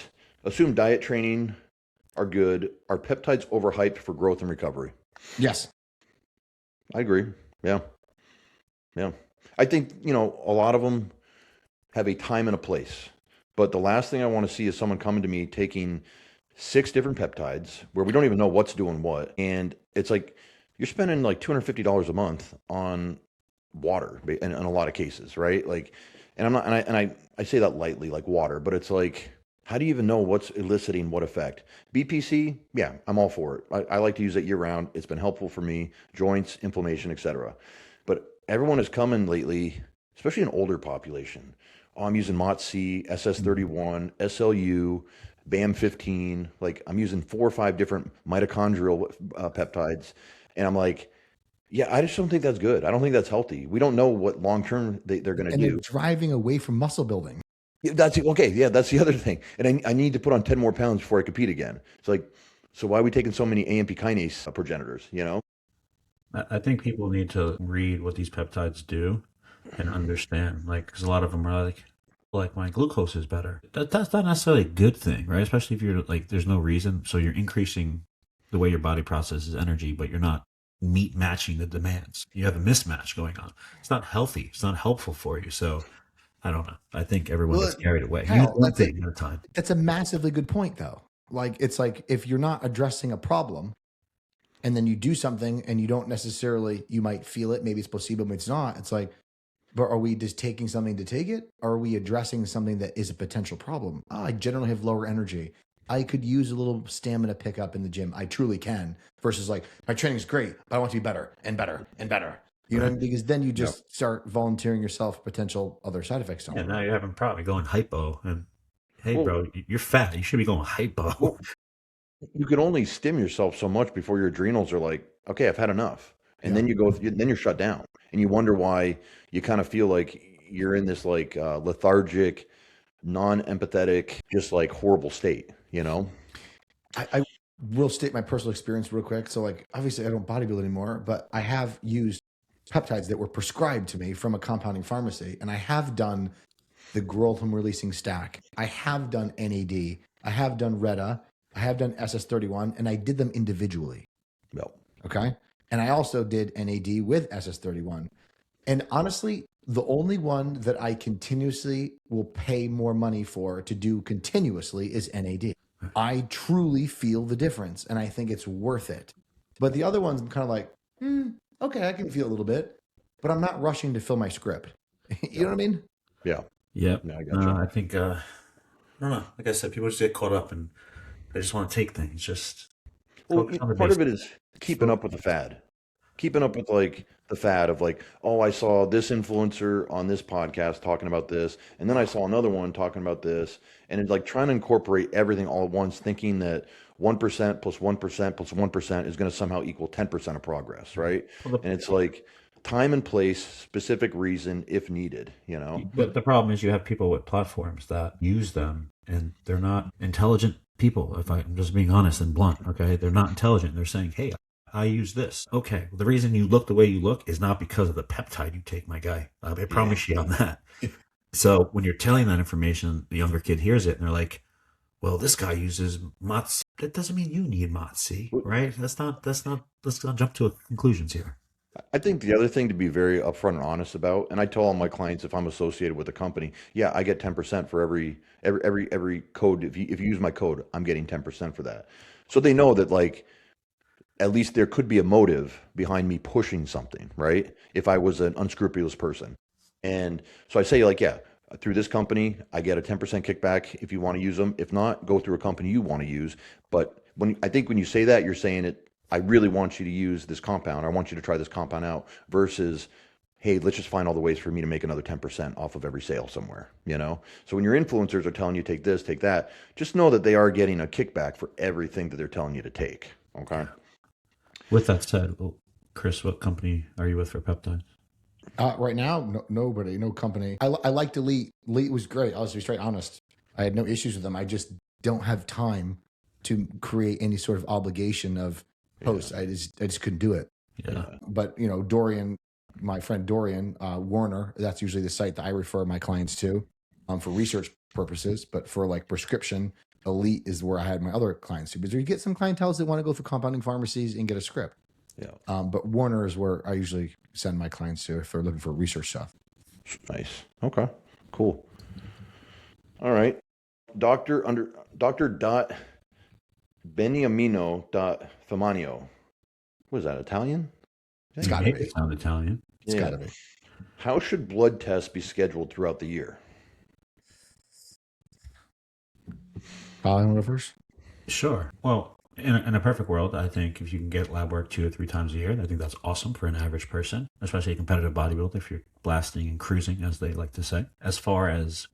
Assume diet training are good. Are peptides overhyped for growth and recovery? Yes. I agree. Yeah. Yeah. I think, a lot of them have a time and a place. But the last thing I want to see is someone coming to me taking 6 different peptides where we don't even know what's doing what. And it's like you're spending like $250 a month on water in a lot of cases, right? Like, and I'm not, and I say that lightly, like water, but it's like How do you even know what's eliciting what effect? BPC, yeah, I'm all for it. I like to use it year round. It's been helpful for me, joints, inflammation, etc. But everyone is coming lately, especially an older population. Oh, I'm using MOTS-C, SS31, SLU, BAM15. Like I'm using 4 or 5 different mitochondrial peptides. And I'm like, yeah, I just don't think that's good. I don't think that's healthy. We don't know what long term they're going to And they're do. driving away from muscle building. Yeah, that's okay. Yeah, that's the other thing. And I need to put on 10 more pounds before I compete again. It's like, so why are we taking so many AMP kinase progenitors, you know? I think people need to read what these peptides do and understand, like, because a lot of them are like my glucose is better. That's not necessarily a good thing, right? Especially if you're like, there's no reason. So you're increasing the way your body processes energy, but you're not meet matching the demands. You have a mismatch going on. It's not healthy. It's not helpful for you. So I don't know. I think everyone Well, gets carried away. Use hell, one thing at a time. that's a massively good point, though. Like, it's like if you're not addressing a problem and then you do something and you don't necessarily, you might feel it, maybe it's placebo, maybe it's not. It's like, but are we just taking something to take it? Or are we addressing something that is a potential problem? Oh, I generally have lower energy. I could use a little stamina pickup in the gym. I truly can. Versus like, my training's great, but I want to be better and better and better. You know what I mean? Because then you just start volunteering yourself potential other side effects down Yeah, the now road. you're having probably going hypo. And hey, Well, bro, you're fat. You should be going hypo. well, you can only stim yourself so much before your adrenals are like, okay, I've had enough. And Yeah. then then you're shut down. And you wonder why you kind of feel like you're in this like lethargic, non-empathetic, just like horrible state, you know? I will state my personal experience real quick. So, like, obviously, I don't bodybuild anymore, but I have used peptides that were prescribed to me from a compounding pharmacy, and I have done the growth hormone releasing stack. I have done NAD. I have done Reta. I have done SS31, and I did them individually. No. Okay, and I also did NAD with SS31. And honestly, the only one that I continuously will pay more money for to do continuously is NAD. I truly feel the difference and I think it's worth it. But the other ones, I'm kind of like, okay, I can feel a little bit, but I'm not rushing to fill my script. You know what I mean? Yeah. Yep. Yeah, I gotcha. I think, I don't know. Like I said, people just get caught up and they just want to take things. Just Well, focus on the part of basics. it is Just keeping focus. up with the fad. Keeping up with like the fad of like, oh, I saw this influencer on this podcast talking about this, and then I saw another one talking about this, and it's like trying to incorporate everything all at once, thinking that 1% plus 1% plus 1% is going to somehow equal 10% of progress, right? Well, And it's like time and place, specific reason if needed, you know? the problem is you have people with platforms that use them and they're not intelligent people. If I'm just being honest and blunt, okay? They're not intelligent. They're saying, hey, I use this. Okay, well, the reason you look the way you look is not because of the peptide you take, my guy. I promise you on that. So when you're telling that information, the younger kid hears it and they're like, well, this guy uses MOTS. That doesn't mean you need MOTS-C, right? Let's not jump to conclusions here. I think the other thing to be very upfront and honest about, and I tell all my clients if I'm associated with a company, yeah, I get 10% for every code. If you use my code, I'm getting 10% for that. So they know that like at least there could be a motive behind me pushing something, right? If I was an unscrupulous person. And so I say like, yeah, through this company, I get a 10% kickback if you want to use them. If not, go through a company you want to use. But when you say that, you're saying it, I really want you to use this compound. I want you to try this compound out versus, hey, let's just find all the ways for me to make another 10% off of every sale somewhere, you know? So when your influencers are telling you take this, take that, just know that they are getting a kickback for everything that they're telling you to take. Okay. With that said, well, Chris, what company are you with for peptides? Right now, nobody, no company. I liked Elite. Elite was great. I'll just be straight honest. I had no issues with them. I just don't have time to create any sort of obligation of posts. I just couldn't do it. Yeah. But you know, Dorian, my friend Dorian Warner, that's usually the site that I refer my clients to for research purposes. But for like prescription, Elite is where I had my other clients to. Because you get some clientels that want to go through compounding pharmacies and get a script. Yeah. But Warner is where I usually send my clients to if they're looking for research stuff. Nice. Okay. Cool. All right. Doctor dot Beniamino dot Famanio. What is that? Italian? It's got to It be. sound Italian. It's got to be. How should blood tests be scheduled throughout the year? Kyle, you go first? Sure. Well, in a perfect world, I think if you can get lab work 2 to 3 times a year, I think that's awesome for an average person, especially a competitive bodybuilder if you're blasting and cruising, as they like to say. As far as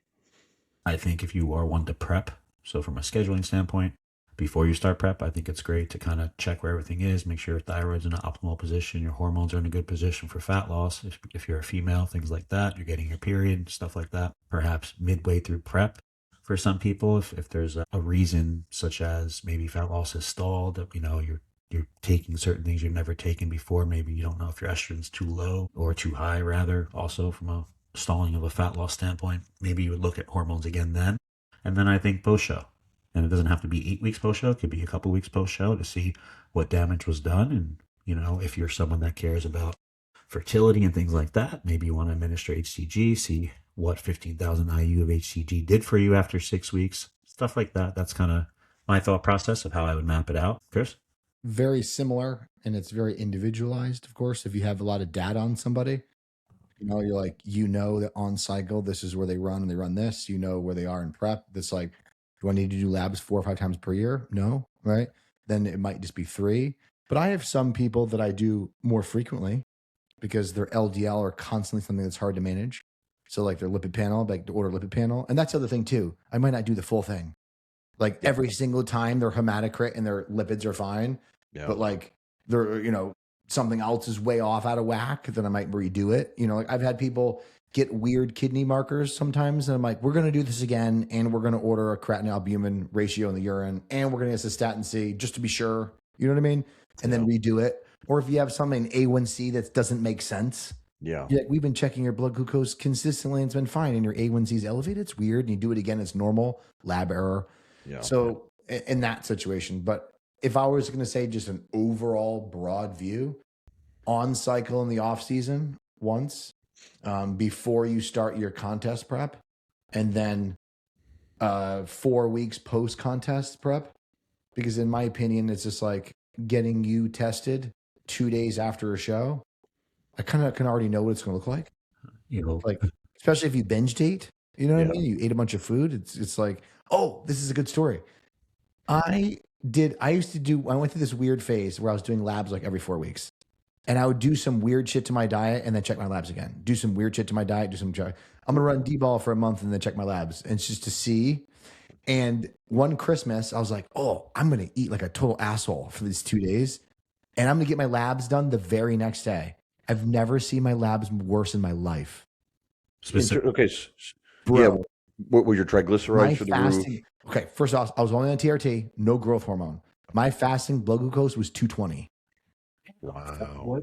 I think if you are one to prep, so from a scheduling standpoint, before you start prep, I think it's great to kind of check where everything is, make sure your thyroid's in an optimal position, your hormones are in a good position for fat loss. If you're a female, things like that, you're getting your period, stuff like that. Perhaps midway through prep for some people, if there's a reason such as maybe fat loss has stalled, you're taking certain things you've never taken before. Maybe you don't know if your estrogen's too low or too high, rather, also from a stalling of a fat loss standpoint. Maybe you would look at hormones again then. And then I think post show. And it doesn't have to be 8 weeks post show. It could be a couple weeks post show to see what damage was done. And, if you're someone that cares about fertility and things like that, maybe you want to administer HCG, see what 15,000 IU of HCG did for you after 6 weeks, stuff like that. That's kind of my thought process of how I would map it out. Chris? Very similar, and it's very individualized, of course. If you have a lot of data on somebody, you're like, that on cycle, this is where they run and they run this, where they are in prep. That's like, do I need to do labs 4 or 5 times per year? No, right? Then it might just be 3. But I have some people that I do more frequently because their LDL are constantly something that's hard to manage. So like their lipid panel, like the order lipid panel. And that's the other thing too. I might not do the full thing. Like every single time their hematocrit and their lipids are fine. Yeah. But like they're, something else is way off out of whack, then I might redo it. Like I've had people get weird kidney markers sometimes. And I'm like, we're going to do this again. And we're going to order a creatinine albumin ratio in the urine. And we're going to get cystatin C just to be sure. You know what I mean? And then redo it. Or if you have something A1C that doesn't make sense. Yeah. Like, we've been checking your blood glucose consistently and it's been fine. And your A1C is elevated. It's weird. And you do it again. It's normal. Lab error. Yeah. So in that situation, but if I was going to say just an overall broad view, on cycle in the off season once, before you start your contest prep, and then 4 weeks post contest prep, because in my opinion, it's just like getting you tested 2 days after a show. I kind of can already know what it's going to look like. Like, especially if you binge ate, you know what I mean? You ate a bunch of food. It's like, oh, this is a good story. I went through this weird phase where I was doing labs like every 4 weeks. And I would do some weird shit to my diet and then check my labs again. Do some weird shit to my diet, I'm going to run D-ball for a month and then check my labs. And it's just to see. And one Christmas, I was like, oh, I'm going to eat like a total asshole for these 2 days. And I'm going to get my labs done the very next day. I've never seen my labs worse in my life. Okay. Bro, yeah. What were your triglycerides for the fasting, roof? Okay. First off, I was only on TRT, no growth hormone. My fasting blood glucose was 220. Wow.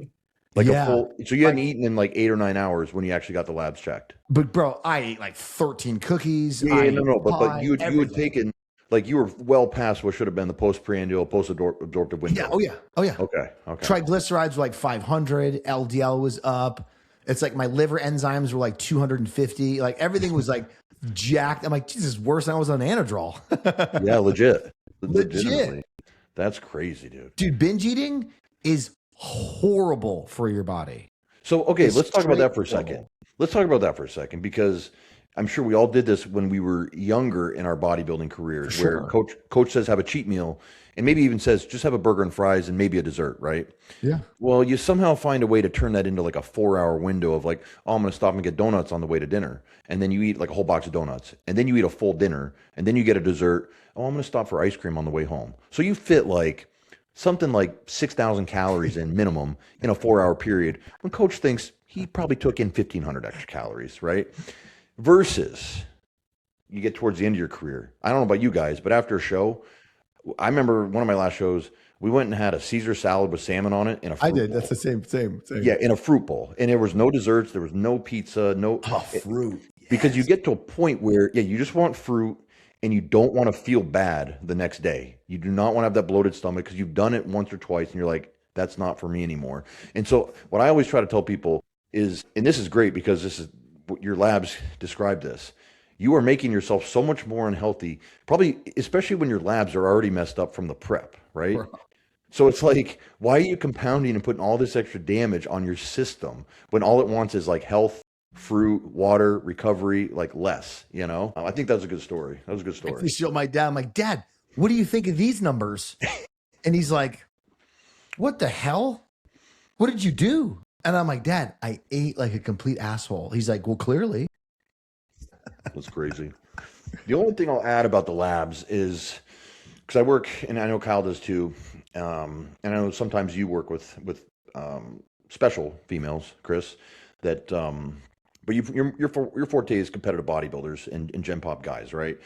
Like a full, so you hadn't eaten in like 8 or 9 hours when you actually got the labs checked. But bro, I ate like 13 cookies. Yeah, but you had taken, like, you were well past what should have been the postprandial, post-absorptive window. Yeah. Oh yeah. Okay. Triglycerides were like 500. LDL was up. It's like my liver enzymes were like 250. Like everything was like jacked. I'm like, Jesus, worse than I was on Anadrol. Yeah, legit. That's crazy, dude. Dude, binge eating is horrible for your body. So, okay, let's talk about that for a second. Because I'm sure we all did this when we were younger in our bodybuilding careers, where coach says have a cheat meal and maybe even says just have a burger and fries and maybe a dessert, right? Yeah. Well, you somehow find a way to turn that into like a 4-hour window of like, oh, I'm going to stop and get donuts on the way to dinner. And then you eat like a whole box of donuts. And then you eat a full dinner. And then you get a dessert. Oh, I'm going to stop for ice cream on the way home. So you fit like something like 6,000 calories in minimum in a 4-hour period, when coach thinks he probably took in 1,500 extra calories, right? Versus you get towards the end of your career. I don't know about you guys, but after a show, I remember one of my last shows, we went and had a Caesar salad with salmon on it in a fruit bowl. That's the same. Yeah, in a fruit bowl. And there was no desserts, there was no pizza, fruit. Yes. Because you get to a point where, you just want fruit. And you don't want to feel bad the next day. You do not want to have that bloated stomach because you've done it once or twice and you're like, that's not for me anymore. And so what I always try to tell people is, and this is great because this is what your labs describe this, you are making yourself so much more unhealthy, probably especially when your labs are already messed up from the prep, right? So it's like, why are you compounding and putting all this extra damage on your system when all it wants is like health, fruit, water, recovery, like less, you know? I think that's a good story. That was a good I story. used to show my dad. I'm like, Dad, what do you think of these numbers? And he's like, what the hell? What did you do? And I'm like, Dad, I ate like a complete asshole. He's like, well, clearly. That's crazy. The only thing I'll add about the labs is because I work, and I know Kyle does too, and I know sometimes you work with special females, Chris, that but your forte is competitive bodybuilders and Gen Pop guys, right?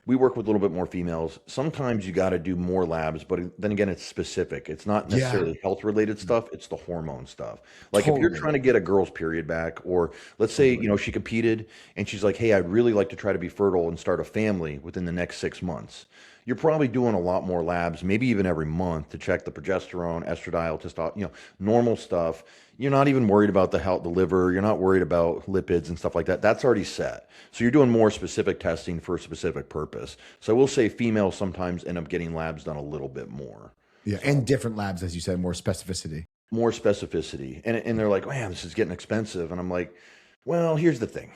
We work with a little bit more females. Sometimes you got to do more labs, but then again, it's specific. It's not Yeah, necessarily health related stuff. It's the hormone stuff. Like if you're totally. trying to get a girl's period back, or let's say, Totally. she competed and she's like, hey, I'd really like to try to be fertile and start a family within the next 6 months. You're probably doing a lot more labs, maybe even every month to check the progesterone, estradiol, testosterone, normal stuff. You're not even worried about the health, the liver. You're not worried about lipids and stuff like that. That's already set. So you're doing more specific testing for a specific purpose. So I will say females sometimes end up getting labs done a little bit more. Yeah. And different labs, as you said, more specificity. More specificity. And they're like, man, this is getting expensive. And I'm like, well, here's the thing.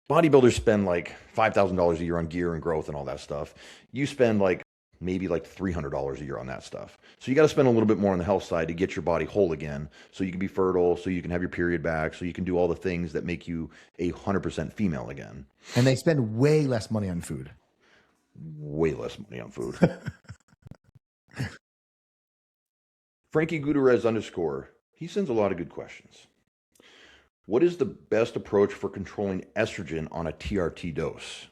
Bodybuilders spend like $5,000 a year on gear and growth and all that stuff. You spend like maybe like $300 a year on that stuff. So you got to spend a little bit more on the health side to get your body whole again, so you can be fertile, so you can have your period back, so you can do all the things that make you 100% female again. And they spend way less money on food. Way less money on food. Frankie Gutierrez _ he sends a lot of good questions. What is the best approach for controlling estrogen on a TRT dose?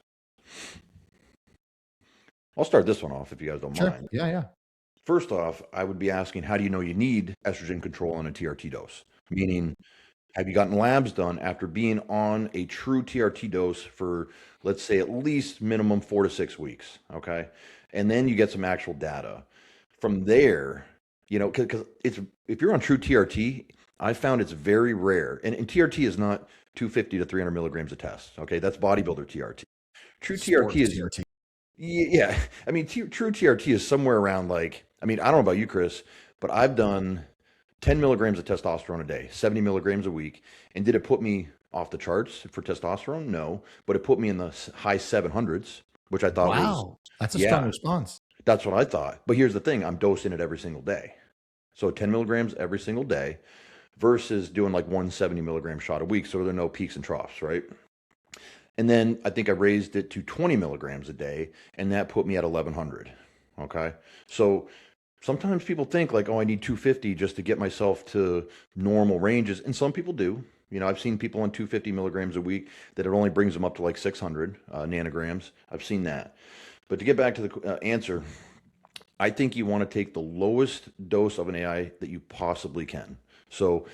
I'll start this one off if you guys don't Sure. mind. Yeah. First off, I would be asking, how do you know you need estrogen control on a TRT dose? Meaning, have you gotten labs done after being on a true TRT dose for, let's say, at least minimum 4 to 6 weeks? Okay. And then you get some actual data. From there, because if you're on true TRT, I found it's very rare. And TRT is not 250 to 300 milligrams a test. Okay. That's bodybuilder TRT. True Sports TRT is, TRT. yeah. I mean, true TRT is somewhere around like, I mean, I don't know about you, Chris, but I've done 10 milligrams of testosterone a day, 70 milligrams a week. And did it put me off the charts for testosterone? No, but it put me in the high 700s, which I thought was, Wow. That's a strong yeah, response. that's what I thought. But here's the thing, I'm dosing it every single day. So 10 milligrams every single day versus doing like 170 milligram shot a week. So there are no peaks and troughs, right? And then I think I raised it to 20 milligrams a day, and that put me at 1100. Okay. So sometimes people think like, oh, I need 250 just to get myself to normal ranges. And some people do. I've seen people on 250 milligrams a week that it only brings them up to like 600 nanograms. I've seen that. But to get back to the answer, I think you want to take the lowest dose of an AI that you possibly can. So,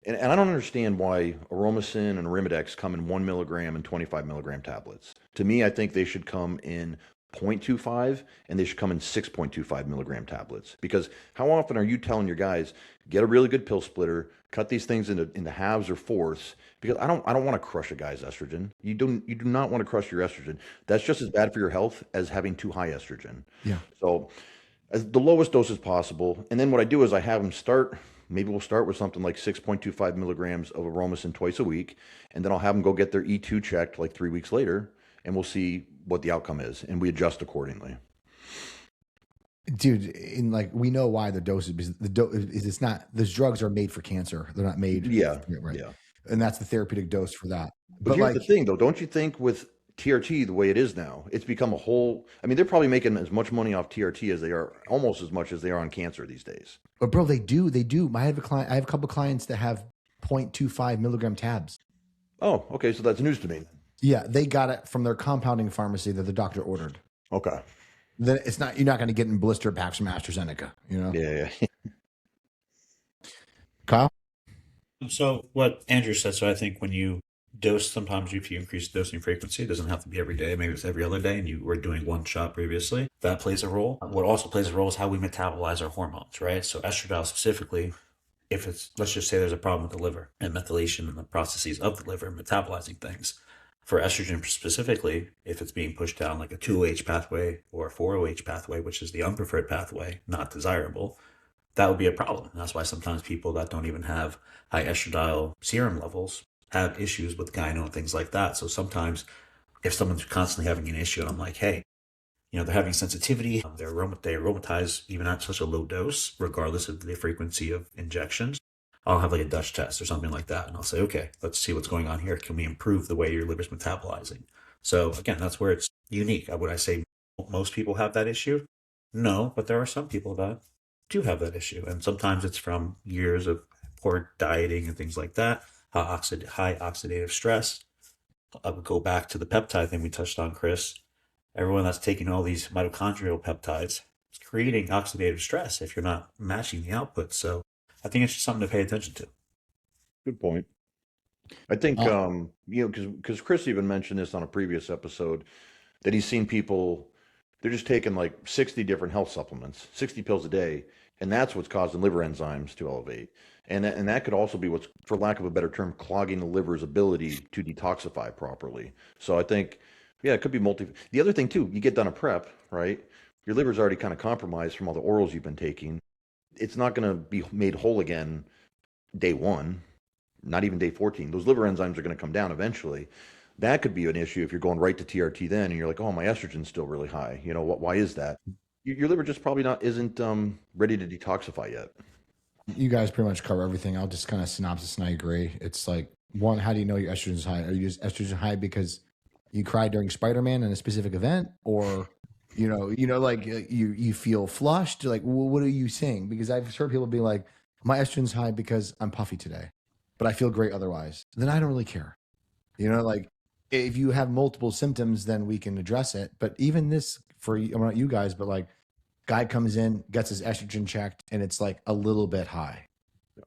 and I don't understand why Aromacin and Arimidex come in 1 milligram and 25 milligram tablets. To me, I think they should come in 0.25 and they should come in 6.25 milligram tablets. Because how often are you telling your guys, get a really good pill splitter, cut these things into halves or fourths? Because I don't want to crush a guy's estrogen. You do not want to crush your estrogen. That's just as bad for your health as having too high estrogen. Yeah. So as the lowest dose as possible. And then what I do is I have them start, maybe we'll start with something like 6.25 milligrams of Aromacin twice a week. And then I'll have them go get their E2 checked like 3 weeks later. And we'll see what the outcome is. And we adjust accordingly. Dude, we know why the dose is, because it's not, those drugs are made for cancer. They're not made. Yeah. Right. Yeah. And that's the therapeutic dose for that. But here's the thing though, don't you think with TRT the way it is now, it's become a whole, I mean, they're probably making as much money off TRT as they are, almost as much as they are on cancer these days. But bro, they do. I have a couple clients that have 0.25 milligram tabs. Oh, okay. So that's news to me. Yeah, they got it from their compounding pharmacy that the doctor ordered. Okay. Then you're not going to get in blister packs from AstraZeneca, Yeah. Kyle? So what Andrew said, so I think when you dose, sometimes if you increase dosing frequency, it doesn't have to be every day. Maybe it's every other day and you were doing one shot previously. That plays a role. What also plays a role is how we metabolize our hormones, right? So estradiol specifically, if it's, let's just say there's a problem with the liver and methylation and the processes of the liver metabolizing things. For estrogen specifically, if it's being pushed down like a 2OH pathway or a 4OH pathway, which is the unpreferred pathway, not desirable, that would be a problem. And that's why sometimes people that don't even have high estradiol serum levels have issues with gyno and things like that. So sometimes if someone's constantly having an issue and I'm like, hey, they're having sensitivity, they aromatize even at such a low dose, regardless of the frequency of injections. I'll have like a Dutch test or something like that. And I'll say, okay, let's see what's going on here. Can we improve the way your liver's metabolizing? So again, that's where it's unique. Would I say most people have that issue? No, but there are some people that do have that issue. And sometimes it's from years of poor dieting and things like that, high oxidative stress. I would go back to the peptide thing we touched on, Chris. Everyone that's taking all these mitochondrial peptides is creating oxidative stress if you're not matching the output. So I think it's just something to pay attention to. Good point. I think, Oh. because Chris even mentioned this on a previous episode, that he's seen people, they're just taking like 60 different health supplements, 60 pills a day, and that's what's causing liver enzymes to elevate. And that could also be what's, for lack of a better term, clogging the liver's ability to detoxify properly. So I think, yeah, it could be multi. The other thing too, you get done a prep, right? Your liver's already kind of compromised from all the orals you've been taking. It's not going to be made whole again day one, not even day 14. Those liver enzymes are going to come down eventually. That could be an issue if you're going right to TRT then and you're like, oh, my estrogen's still really high. Why is that? Your liver just probably not isn't ready to detoxify yet. You guys pretty much cover everything. I'll just kind of synopsis and I agree. It's like, one, how do you know your estrogen is high? Are you just estrogen high because you cried during Spider-Man in a specific event, or like you feel flushed? Like, what are you saying? Because I've heard people be like, my estrogen's high because I'm puffy today, but I feel great otherwise. Then I don't really care. Like if you have multiple symptoms, then we can address it. But even this for you, not you guys, but like, guy comes in, gets his estrogen checked, and it's like a little bit high,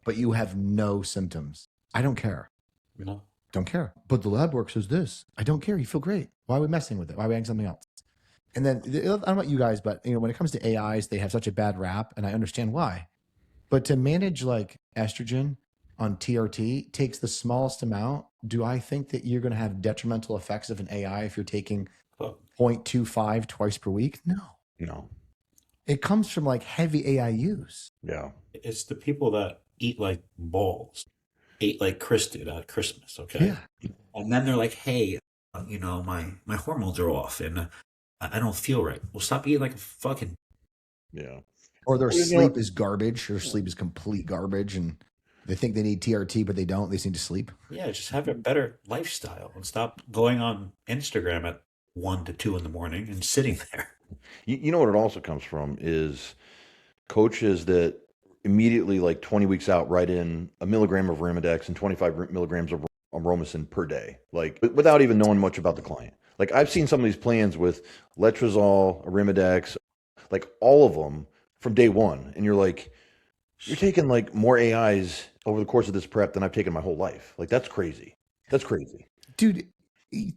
but you have no symptoms. I don't care. Don't care. But the lab work says this. I don't care. You feel great. Why are we messing with it? Why are we adding something else? And then I don't know about you guys, but when it comes to AIs, they have such a bad rap, and I understand why. But to manage like estrogen on TRT takes the smallest amount. Do I think that you're going to have detrimental effects of an AI if you're taking 0.25 twice per week? No. No. It comes from like heavy AI use. Yeah. It's the people that eat like balls, ate like Chris did at Christmas, okay? Yeah. And then they're like, hey, my hormones are off and I don't feel right. Well, stop eating like a fucking. Yeah. Or their Well, sleep is garbage. Their sleep is complete garbage, and they think they need TRT, but they don't. They just need to sleep. Yeah, just have a better lifestyle and stop going on Instagram at 1 to 2 in the morning and sitting there. You know what it also comes from is coaches that immediately, like 20 weeks out, write in a milligram of Arimidex and 25 milligrams of Aromasin per day, like without even knowing much about the client. Like I've seen some of these plans with letrozole, Arimidex, like all of them from day one, and you're like, you're taking like more AIs over the course of this prep than I've taken my whole life. Like that's crazy. That's crazy, dude.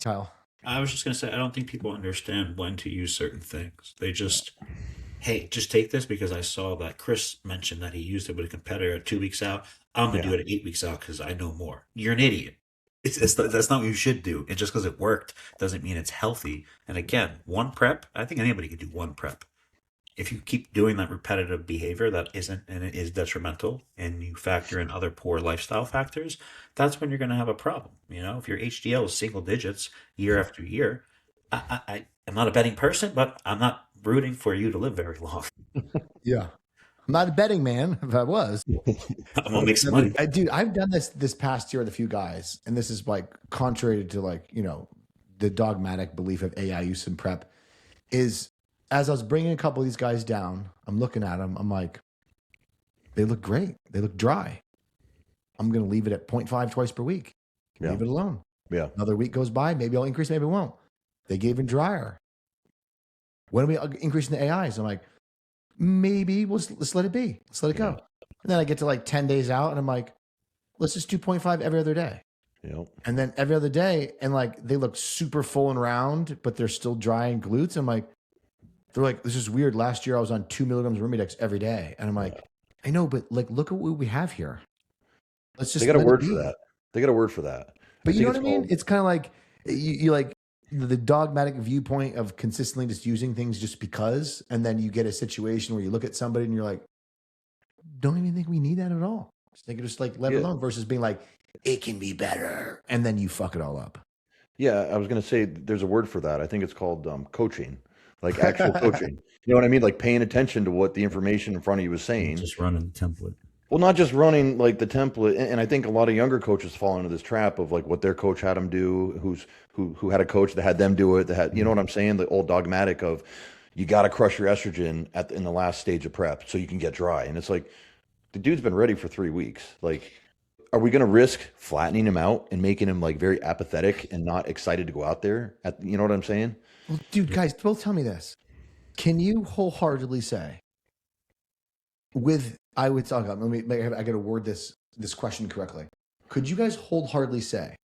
Tile. I was just going to say, I don't think people understand when to use certain things. They just, hey, just take this because I saw that Chris mentioned that he used it with a competitor at 2 weeks out. I'm going to do it at 8 weeks out because I know more. You're an idiot. That's not what you should do. And just because it worked doesn't mean it's healthy. And again, one prep, I think anybody can do one prep. If you keep doing that repetitive behavior that isn't and it is detrimental, and you factor in other poor lifestyle factors, that's when you're going to have a problem. If your HDL is single digits year after year, I am not a betting person, but I'm not rooting for you to live very long. Yeah. I'm not a betting man. If I was, I'm gonna make some money. Dude, I've done this past year with a few guys, and this is like contrary to like, the dogmatic belief of AI use in prep is, as I was bringing a couple of these guys down, I'm looking at them. I'm like, they look great. They look dry. I'm going to leave it at 0.5 twice per week. Yeah. Leave it alone. Yeah. Another week goes by. Maybe I'll increase. Maybe I won't. They gave in drier. When are we increasing the AIs? I'm like, maybe let's let it be. Let's let it go. And then I get to like 10 days out and I'm like, let's just do 0.5 every other day. Yep. And then every other day, and like they look super full and round, but they're still dry and glutes. I'm like, they're like, this is weird. Last year I was on 2 milligrams of Arimidex every day. And I'm like, I know, but like, look at what we have here. Let's just. They got a word for that. They got a word for that. But you know what I mean? It's kind of like you like the dogmatic viewpoint of consistently just using things just because, and then you get a situation where you look at somebody and you're like, don't even think we need that at all. Just think just like let it alone versus being like, it can be better, and then you fuck it all up. Yeah, I was going to say there's a word for that. I think it's called coaching, like actual coaching. You know what I mean? Like paying attention to what the information in front of you is saying. Just running the template. Well, not just running like the template, and I think a lot of younger coaches fall into this trap of like what their coach had them do, who had a coach that had them do it, that had, you know what I'm saying? The old dogmatic of you got to crush your estrogen in the last stage of prep so you can get dry, and it's like the dude's been ready for 3 weeks. Like, are we going to risk flattening him out and making him like very apathetic and not excited to go out there? You know what I'm saying? Well, dude, guys, both tell me this. Can you wholeheartedly say, I would talk about, I got to word this question correctly. Could you guys wholeheartedly say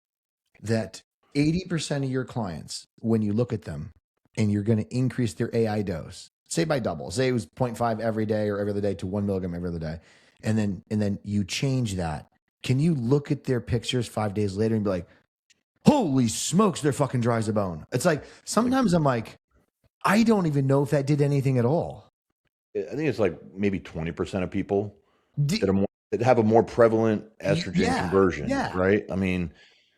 that 80% of your clients, when you look at them and you're going to increase their AI dose, say by double, say it was 0.5 every day or every other day to 1 milligram every other day, and then you change that, can you look at their pictures 5 days later and be like, holy smokes, they're fucking dry as a bone? It's like, sometimes I'm like, I don't even know if that did anything at all. I think it's like maybe 20% of people that have a more prevalent estrogen conversion, right? I mean,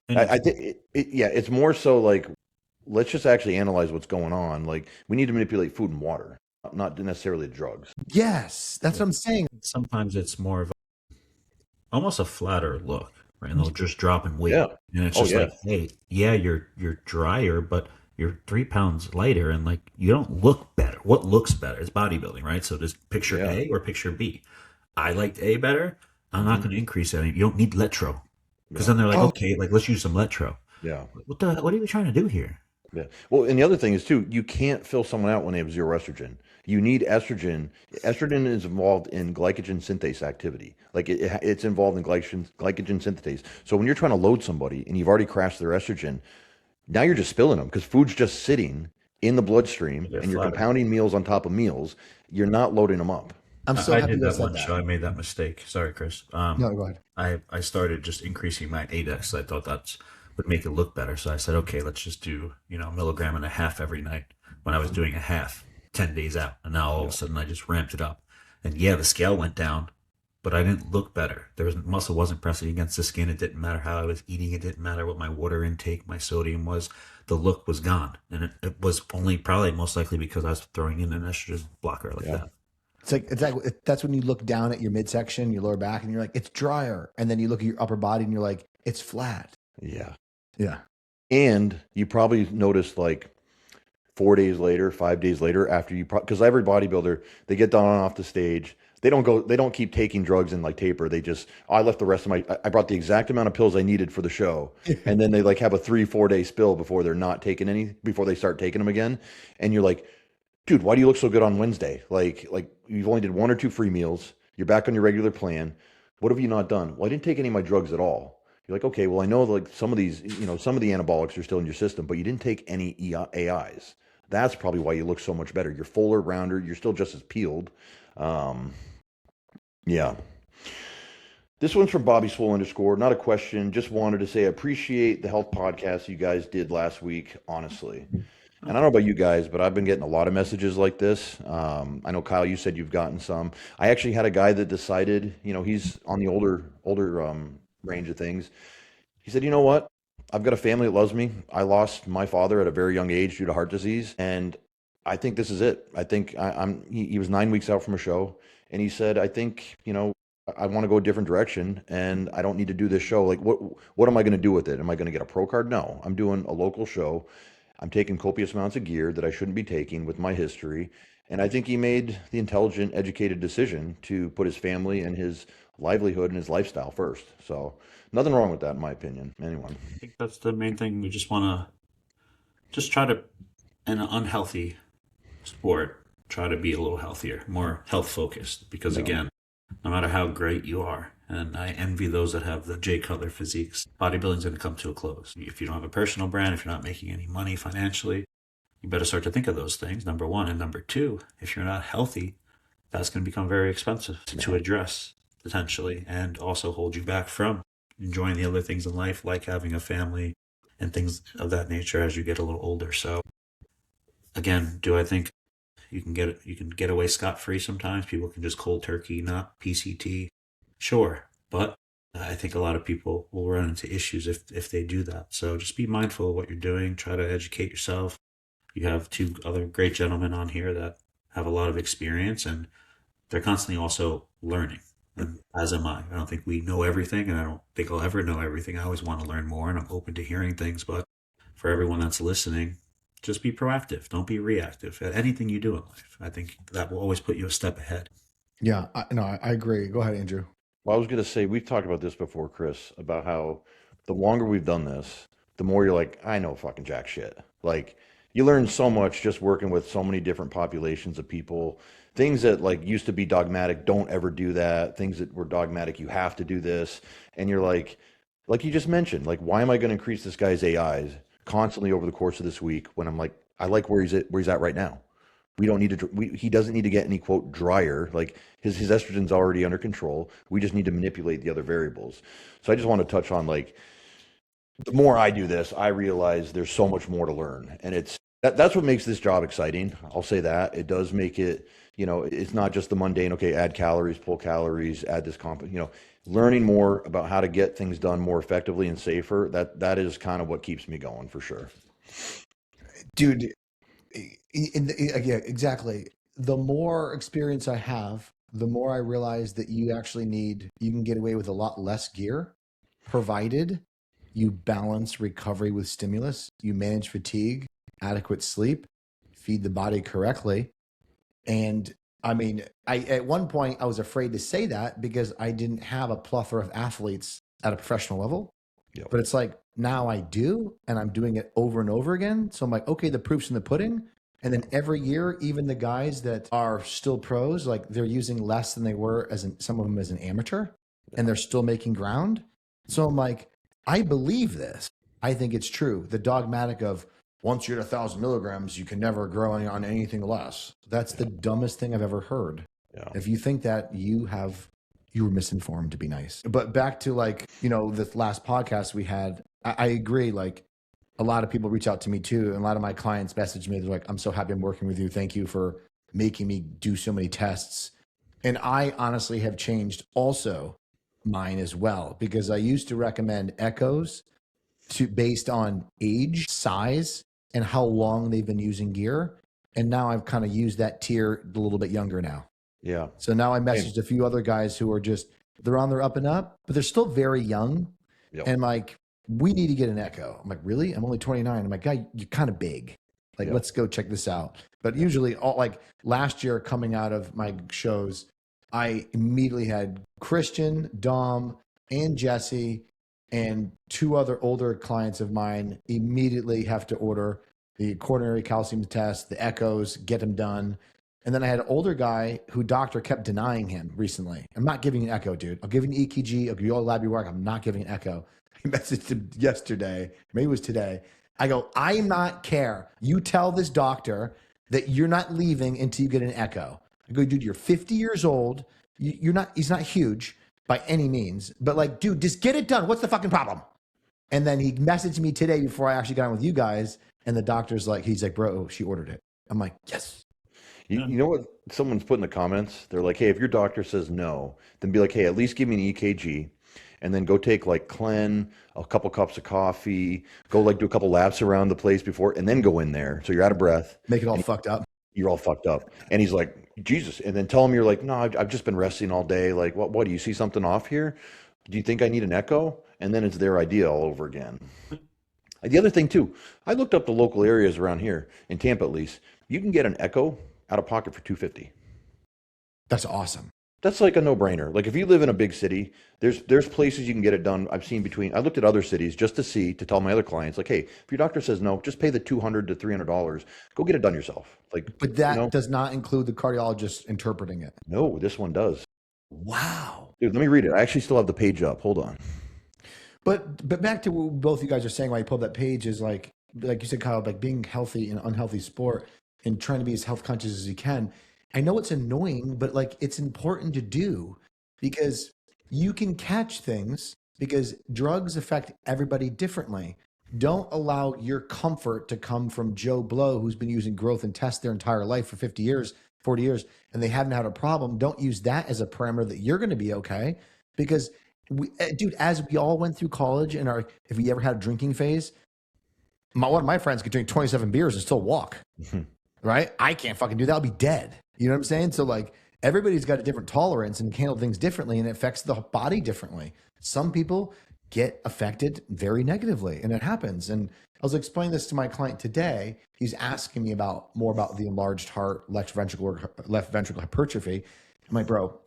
I think it's more so like, let's just actually analyze what's going on. Like, we need to manipulate food and water, not necessarily drugs. Yes, that's what I'm saying. Sometimes it's more of almost a flatter look, right? And they'll just drop in weight. Yeah. And it's just like, hey, yeah, you're drier, but you're 3 pounds lighter, and like you don't look better. What looks better is bodybuilding, right? So does picture A or picture B? I liked A better. I'm not going to increase any. You don't need Letro, because then they're like, okay, like let's use some Letro. Yeah. What are you trying to do here? Yeah. Well, and the other thing is too, you can't fill someone out when they have zero estrogen. You need estrogen. Estrogen is involved in glycogen synthase activity. Like it's involved in glycogen synthetase. So when you're trying to load somebody and you've already crashed their estrogen, now you're just spilling them because food's just sitting in the bloodstream and you're compounding meals on top of meals. You're not loading them up. I'm so I happy did you that said one that. show. I made that mistake. Sorry, Chris. No, go ahead. I started just increasing my ADEX. I thought that would make it look better. So I said, okay, let's just do, a milligram and a half every night when I was doing a half 10 days out. And now all of a sudden I just ramped it up. And yeah, the scale went down, but I didn't look better. Muscle wasn't pressing against the skin. It didn't matter how I was eating. It didn't matter what my water intake, my sodium was. The look was gone. And it was only probably most likely because I was throwing in an estrogen blocker like that. It's like that's when you look down at your midsection, your lower back, and you're like, it's drier. And then you look at your upper body and you're like, it's flat. Yeah. Yeah. And you probably noticed like 4 days later, 5 days later, after because every bodybuilder, they get down off the stage. They don't keep taking drugs and like taper. They just, I left the rest of I brought the exact amount of pills I needed for the show. And then they like have a 3-4 day spill before they're not taking any, before they start taking them again. And you're like, dude, why do you look so good on Wednesday? Like you've only did 1 or 2 free meals. You're back on your regular plan. What have you not done? Well, I didn't take any of my drugs at all. You're like, okay, well, I know like some of these, some of the anabolics are still in your system, but you didn't take any AIs. That's probably why you look so much better. You're fuller, rounder. You're still just as peeled. Yeah. This one's from Bobby Swole _ not a question. Just wanted to say, I appreciate the health podcast you guys did last week, honestly. And I don't know about you guys, but I've been getting a lot of messages like this. I know, Kyle, you said you've gotten some. I actually had a guy that decided, he's on the older range of things. He said, you know what? I've got a family that loves me. I lost my father at a very young age due to heart disease. And I think this is it. I think he was 9 weeks out from a show. And he said, I think, I want to go a different direction and I don't need to do this show. Like, what am I going to do with it? Am I going to get a pro card? No, I'm doing a local show. I'm taking copious amounts of gear that I shouldn't be taking with my history. And I think he made the intelligent, educated decision to put his family and his livelihood and his lifestyle first. So nothing wrong with that, in my opinion. Anyone? I think that's the main thing. We just want to try to, in an unhealthy sport, try to be a little healthier, more health focused. Because again, no matter how great you are, and I envy those that have the J color physiques, bodybuilding's going to come to a close. If you don't have a personal brand, if you're not making any money financially, you better start to think of those things, number one. And number two, if you're not healthy, that's going to become very expensive to address potentially, and also hold you back from enjoying the other things in life, like having a family and things of that nature as you get a little older. So again, do I think you can get away scot-free sometimes? People can just cold turkey, not PCT. Sure, but I think a lot of people will run into issues if they do that. So just be mindful of what you're doing. Try to educate yourself. You have two other great gentlemen on here that have a lot of experience, and they're constantly also learning. And as am I. I don't think we know everything, and I don't think I'll ever know everything. I always want to learn more, and I'm open to hearing things. But for everyone that's listening, just be proactive. Don't be reactive at anything you do in life. I think that will always put you a step ahead. Yeah, I agree. Go ahead, Andrew. Well, I was going to say, we've talked about this before, Chris, about how the longer we've done this, the more you're like, I know fucking jack shit. Like, you learn so much just working with so many different populations of people. Things that like used to be dogmatic, don't ever do that. Things that were dogmatic, you have to do this. And you're like you just mentioned, like, why am I going to increase this guy's AIs constantly over the course of this week when I'm like, I like where he's at right now. We don't need to. He doesn't need to get any quote drier. Like his estrogen's already under control. We just need to manipulate the other variables. So I just want to touch on like the more I do this, I realize there's so much more to learn, and that's what makes this job exciting. I'll say that it does make it. You know, it's not just the mundane. Okay, add calories, pull calories, add this comp. You know, learning more about how to get things done more effectively and safer. That is kind of what keeps me going for sure. Dude, yeah, exactly. The more experience I have, the more I realize that you can get away with a lot less gear, provided you balance recovery with stimulus, you manage fatigue, adequate sleep, feed the body correctly. And I mean, at one point I was afraid to say that because I didn't have a plethora of athletes at a professional level. Yep. But it's like now I do, and I'm doing it over and over again. So I'm like, okay, the proof's in the pudding. And then every year, even the guys that are still pros, like they're using less than they were some of them as an amateur, and they're still making ground. So I'm like, I believe this. I think it's true. The dogmatic of once you're at 1,000 milligrams, you can never grow on anything less. That's the dumbest thing I've ever heard. Yeah. If you think that, you were misinformed, to be nice. But back to like, the last podcast we had, I agree. Like a lot of people reach out to me too. And a lot of my clients message me. They're like, I'm so happy I'm working with you. Thank you for making me do so many tests. And I honestly have changed also mine as well, because I used to recommend echoes based on age, size, and how long they've been using gear. And now I've kind of used that tier a little bit younger now. Yeah. So now I messaged a few other guys who are they're on their up and up, but they're still very young. Yep. And like, we need to get an echo. I'm like, really? I'm only 29. I'm like, guy, you're kind of big. Like, let's go check this out. But usually like last year coming out of my shows, I immediately had Christian, Dom, and Jesse, and two other older clients of mine immediately have to order the coronary calcium test, the echoes, get them done. And then I had an older guy who doctor kept denying him recently. I'm not giving an echo, dude. I'll give you an EKG. I'll give you all lab work. I'm not giving an echo. I messaged him yesterday. Maybe it was today. I go, I not care. You tell this doctor that you're not leaving until you get an echo. I go, dude, you're 50 years old. He's not huge by any means, but like, dude, just get it done. What's the fucking problem? And then he messaged me today before I actually got on with you guys. And the doctor's like, he's like, bro, she ordered it. I'm like, yes. You know what someone's put in the comments? They're like, hey, if your doctor says no, then be like, hey, at least give me an EKG. And then go take like Clen, a couple cups of coffee, go like do a couple laps around the place before, and then go in there. So you're out of breath. Make it all fucked up. You're all fucked up. And he's like, Jesus. And then tell him you're like, no, I've just been resting all day. Like, what, do you see something off here? Do you think I need an echo? And then it's their idea all over again. The other thing too, I looked up the local areas around here, in Tampa at least. You can get an echo out of pocket for $250. That's awesome. That's like a no-brainer. Like if you live in a big city, there's places you can get it done. I looked at other cities just to tell my other clients, like, hey, if your doctor says no, just pay the $200 to $300. Go get it done yourself. Like, but that does not include the cardiologist interpreting it. No, this one does. Wow. Dude, let me read it. I actually still have the page up. Hold on. But back to what both you guys are saying while you pull up that page is like you said, Kyle, like being healthy in an unhealthy sport and trying to be as health conscious as you can. I know it's annoying, but like it's important to do because you can catch things because drugs affect everybody differently. Don't allow your comfort to come from Joe Blow, who's been using growth and test their entire life for 50 years, 40 years, and they haven't had a problem. Don't use that as a parameter that you're going to be okay, because Dude, as we all went through college and if we ever had a drinking phase, one of my friends could drink 27 beers and still walk, right? I can't fucking do that. I'll be dead. You know what I'm saying? So like everybody's got a different tolerance and handle things differently, and it affects the body differently. Some people get affected very negatively, and it happens. And I was explaining this to my client today. He's asking me more about the enlarged heart, left ventricular hypertrophy. I'm like, bro,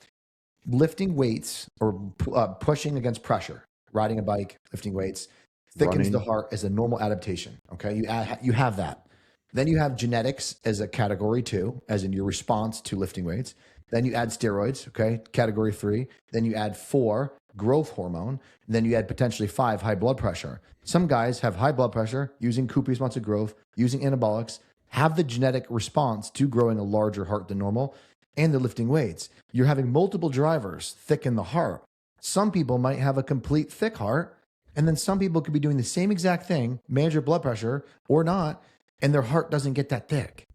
lifting weights or pushing against pressure, riding a bike, lifting weights, thickens Running. the heart as a normal adaptation. Okay, you have that. Then you have genetics as a category 2, as in your response to lifting weights. Then you add steroids, okay, category 3. Then you add 4, growth hormone. And then you add potentially 5, high blood pressure. Some guys have high blood pressure, using copious amounts of growth, using anabolics, have the genetic response to growing a larger heart than normal, and they're lifting weights. You're having multiple drivers thicken the heart. Some people might have a complete thick heart, and then some people could be doing the same exact thing, manage your blood pressure or not, and their heart doesn't get that thick.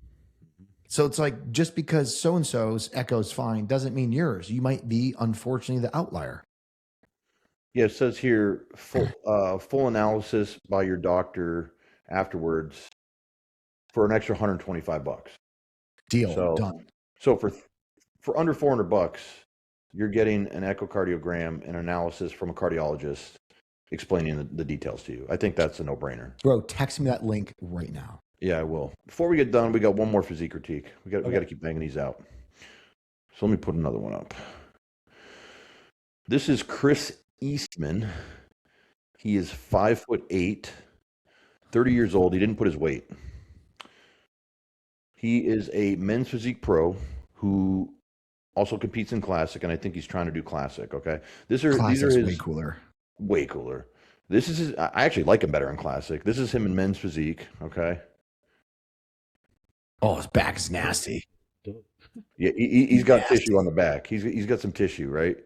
So it's like, just because so-and-so's echoes fine doesn't mean yours. You might be, unfortunately, the outlier. Yeah, it says here full analysis by your doctor afterwards for an extra $125. Deal, So done. so for under $400, you're getting an echocardiogram and analysis from a cardiologist explaining the details to you. I think that's a no-brainer. Bro, text me that link right now. Yeah, I will. Before we get done, we got one more physique critique. We got to keep banging these out. So let me put another one up. This is Chris Eastman. He is 5'8", 30 years old. He didn't put his weight. He is a men's physique pro who also competes in classic, and I think he's trying to do classic. Okay, these are his way cooler. Way cooler. This is his. I actually like him better in classic. This is him in men's physique. Okay. Oh, his back is nasty. Yeah, he's got nasty tissue on the back. He's got some tissue, right?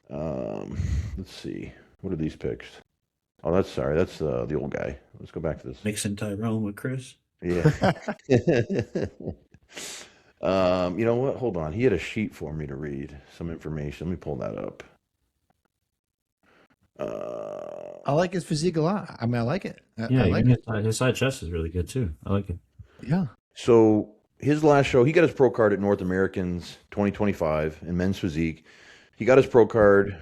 Let's see. What are these pics? Oh, that's the old guy. Let's go back to this. Mixing Tyrone with Chris. Yeah. You know what? Hold on. He had a sheet for me to read some information. Let me pull that up. I like his physique a lot. I mean, I like it. Yeah, I like it. His side chest is really good too. I like it. Yeah. So his last show, he got his pro card at North Americans 2025 in men's physique. He got his pro card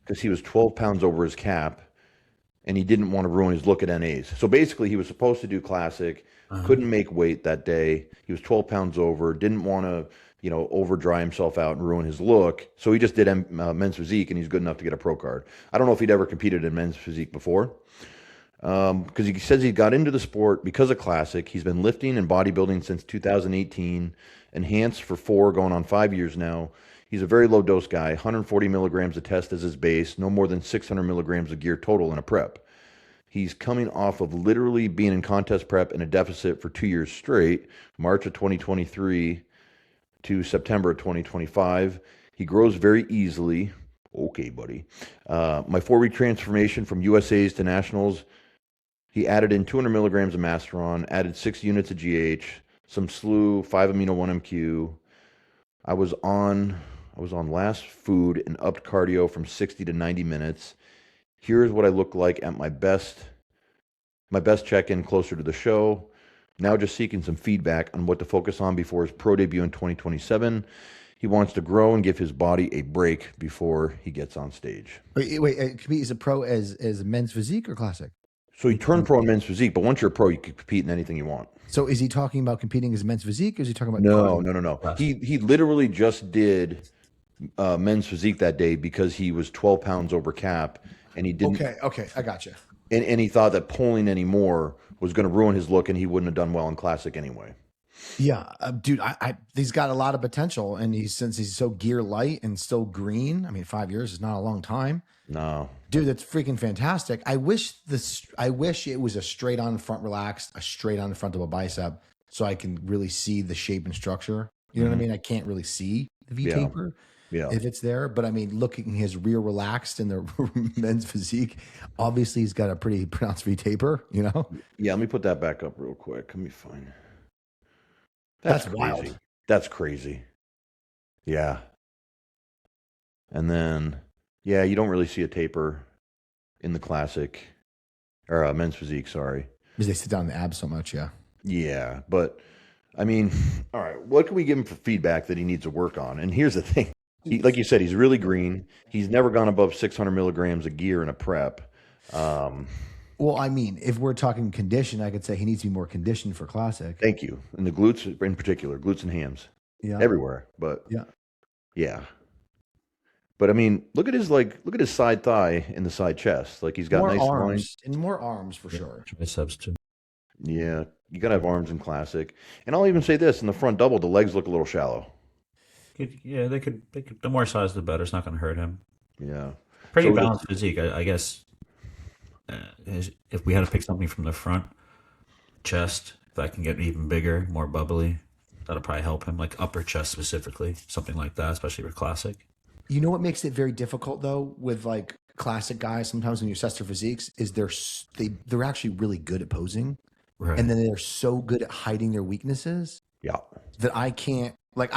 because he was 12 pounds over his cap, and he didn't want to ruin his look at NAs. So basically, he was supposed to do classic, couldn't make weight that day. He was 12 pounds over, didn't want to, over dry himself out and ruin his look. So he just did men's physique, and he's good enough to get a pro card. I don't know if he'd ever competed in men's physique before, because he says he got into the sport because of classic. He's been lifting and bodybuilding since 2018, enhanced for 4 going on 5 years now. He's a very low dose guy, 140 milligrams of test as his base, no more than 600 milligrams of gear total in a prep. He's coming off of literally being in contest prep in a deficit for 2 years straight, March of 2023 to September of 2025. He grows very easily. Okay, buddy. My 4-week transformation from USA's to nationals, he added in 200 milligrams of Masteron, added 6 units of GH, some SLU, 5-amino-1-MQ. I was on last food and upped cardio from 60 to 90 minutes. Here's what I look like at my best check-in closer to the show. Now just seeking some feedback on what to focus on before his pro debut in 2027. He wants to grow and give his body a break before he gets on stage. Wait, is a pro as men's physique or classic? So he turned pro in men's physique, but once you're a pro, you can compete in anything you want. So is he talking about competing as men's physique, or is he talking about No. He literally just did men's physique that day because he was 12 pounds over cap, and he didn't. Okay, I got you. And he thought that pulling anymore was going to ruin his look, and he wouldn't have done well in classic anyway. Yeah, dude, he's got a lot of potential, and since he's so gear light and still green. I mean, 5 years is not a long time. No, dude, that's freaking fantastic. I wish it was a straight on front relaxed, a straight on front of a bicep, so I can really see the shape and structure. You know what I mean? I can't really see the V taper. Yeah. If it's there, but I mean, looking his rear relaxed in the men's physique, obviously he's got a pretty pronounced V taper, Yeah, let me put that back up real quick. Let me find. That's wild. That's crazy. Yeah. And then, Yeah, you don't really see a taper in the classic or men's physique. Sorry. Because they sit down in the abs so much. Yeah. Yeah, but I mean, all right, what can we give him for feedback that he needs to work on? And here's the thing. Like you said, he's really green. He's never gone above 600 milligrams of gear in a prep. Um, Well, I mean, if we're talking condition, I could say he needs to be more conditioned for classic. thank you. And the glutes in particular, glutes and hams Yeah. everywhere. But Yeah. yeah. But I mean, look at his side thigh and the side chest. Like he's got More nice arms lines. and more arms for sure. Triceps too. Yeah, you gotta have arms in classic. And I'll even say this, in the front double, the legs look a little shallow. Yeah, they could. The more size, the better. It's not going to hurt him. Yeah. Pretty So balanced physique, I guess. If we had to pick something from the front chest, if that can get even bigger, more bubbly, that'll probably help him. Like upper chest specifically, something like that, especially for classic. You know what makes it very difficult though with like classic guys? Sometimes when you assess their physiques, is they're actually really good at posing, Right. and then they're so good at hiding their weaknesses yeah. that I can't like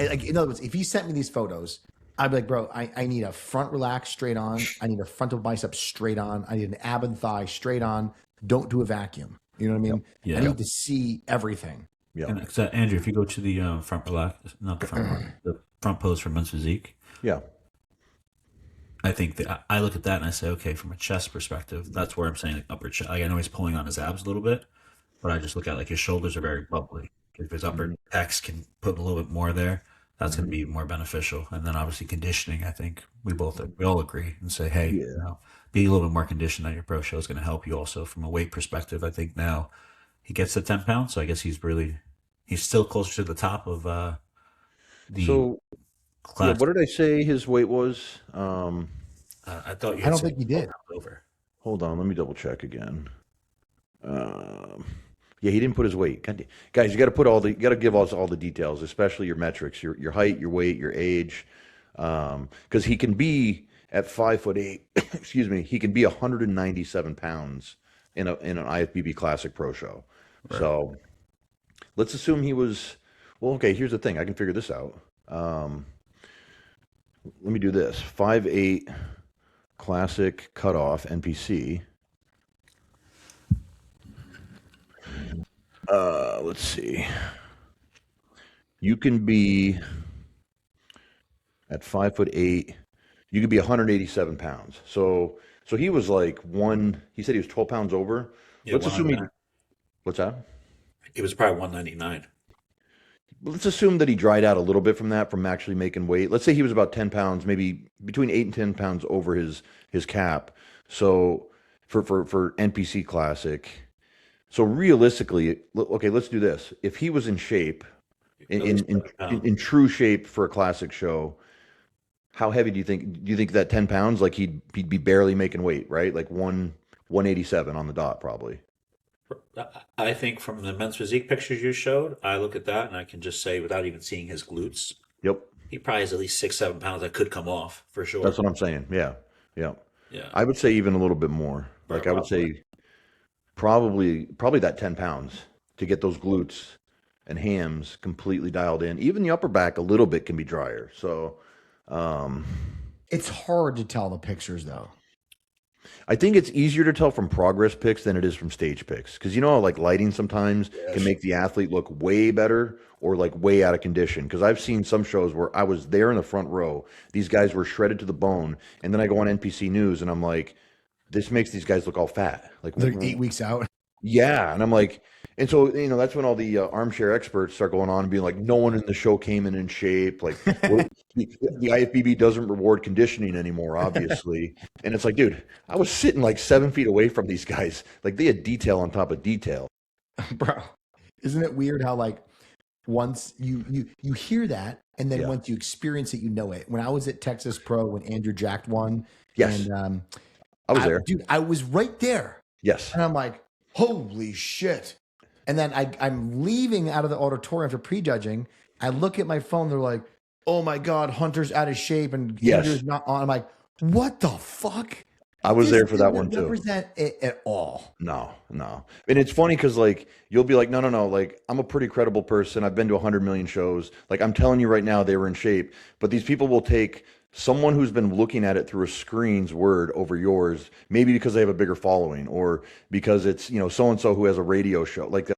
in other words, if he sent me these photos, I'd be like, bro, I need a front relax straight on. I need a frontal bicep straight on. I need an ab and thigh straight on. Don't do a vacuum. You know what I mean? Yeah. I need to see everything. Yeah. And Andrew, if you go to the front relax, not the front, the front pose for men's physique, Yeah. I think that I look at that and I say, okay, from a chest perspective, that's where I'm saying like upper chest. Like, I know he's pulling on his abs a little bit, but I just look at like his shoulders are very bubbly. If his upper pecs can put a little bit more there, that's going to be more beneficial. And then obviously conditioning, I think we all agree and say, hey, being a little bit more conditioned at your pro show is going to help you also from a weight perspective. I think now he gets to 10 pounds, so I guess he's still closer to the top of the So class. what did I say his weight was? I thought you. I don't think he did. Over. Hold on, let me double check again. Yeah, he didn't put his weight. Guys, you got to give us all the details, especially your metrics, your height, your weight, your age, because he can be at 5'8". Excuse me, he can be 197 pounds in an IFBB Classic Pro show. Right. So let's assume he was. Well, okay. Here's the thing. I can figure this out. Let me do this. 5'8". Classic cutoff NPC. Let's see. You can be at 5'8". You could be 187 pounds. So he was like he said he was 12 pounds over. Yeah, let's assume what's that? It was probably 199. Let's assume that he dried out a little bit from that, from actually making weight. Let's say he was about 10 pounds, maybe between 8 and 10 pounds over his cap. So for NPC Classic. So realistically, okay, let's do this. If he was in shape, in true shape for a classic show, how heavy do you think? Do you think that 10 pounds, like he'd be barely making weight, right? Like 187 on the dot, probably. I think from the men's physique pictures you showed, I look at that and I can just say, without even seeing his glutes, Yep. He probably has at least 6-7 pounds that could come off for sure. That's what I'm saying. Yeah. Yeah. I would say even a little bit more. Like I would say probably that 10 pounds to get those glutes and hams completely dialed in. Even the upper back a little bit can be drier. So it's hard to tell the pictures though. I think it's easier to tell from progress pics than it is from stage pics. Because you know how like lighting sometimes can make the athlete look way better or like way out of condition. Because I've seen some shows where I was there in the front row. These guys were shredded to the bone. And then I go on NPC News and I'm like, this makes these guys look all fat. Like they're 8 weeks out. Yeah. And I'm like, and so, you know, that's when all the armchair experts start going on and being like, no one in the show came in shape. Like the IFBB doesn't reward conditioning anymore, obviously. And it's like, dude, I was sitting like 7 feet away from these guys. Like they had detail on top of detail. Bro, isn't it weird how like once you hear that and then once you experience it, you know it. When I was at Texas Pro, when Andrew jacked won, yes, and I was there. Dude, I was right there. Yes. And I'm like, holy shit. And then I'm leaving out of the auditorium after prejudging. I look at my phone. They're like, oh my God, Hunter's out of shape and Andrew's not on. I'm like, what the fuck? I was there for that one too. Represent it at all. No. And it's funny because like, you'll be like, no. Like I'm a pretty credible person. I've been to 100 million shows. Like I'm telling you right now, they were in shape, but these people will take someone who's been looking at it through a screen's word over yours, maybe because they have a bigger following or because it's, so and so who has a radio show, like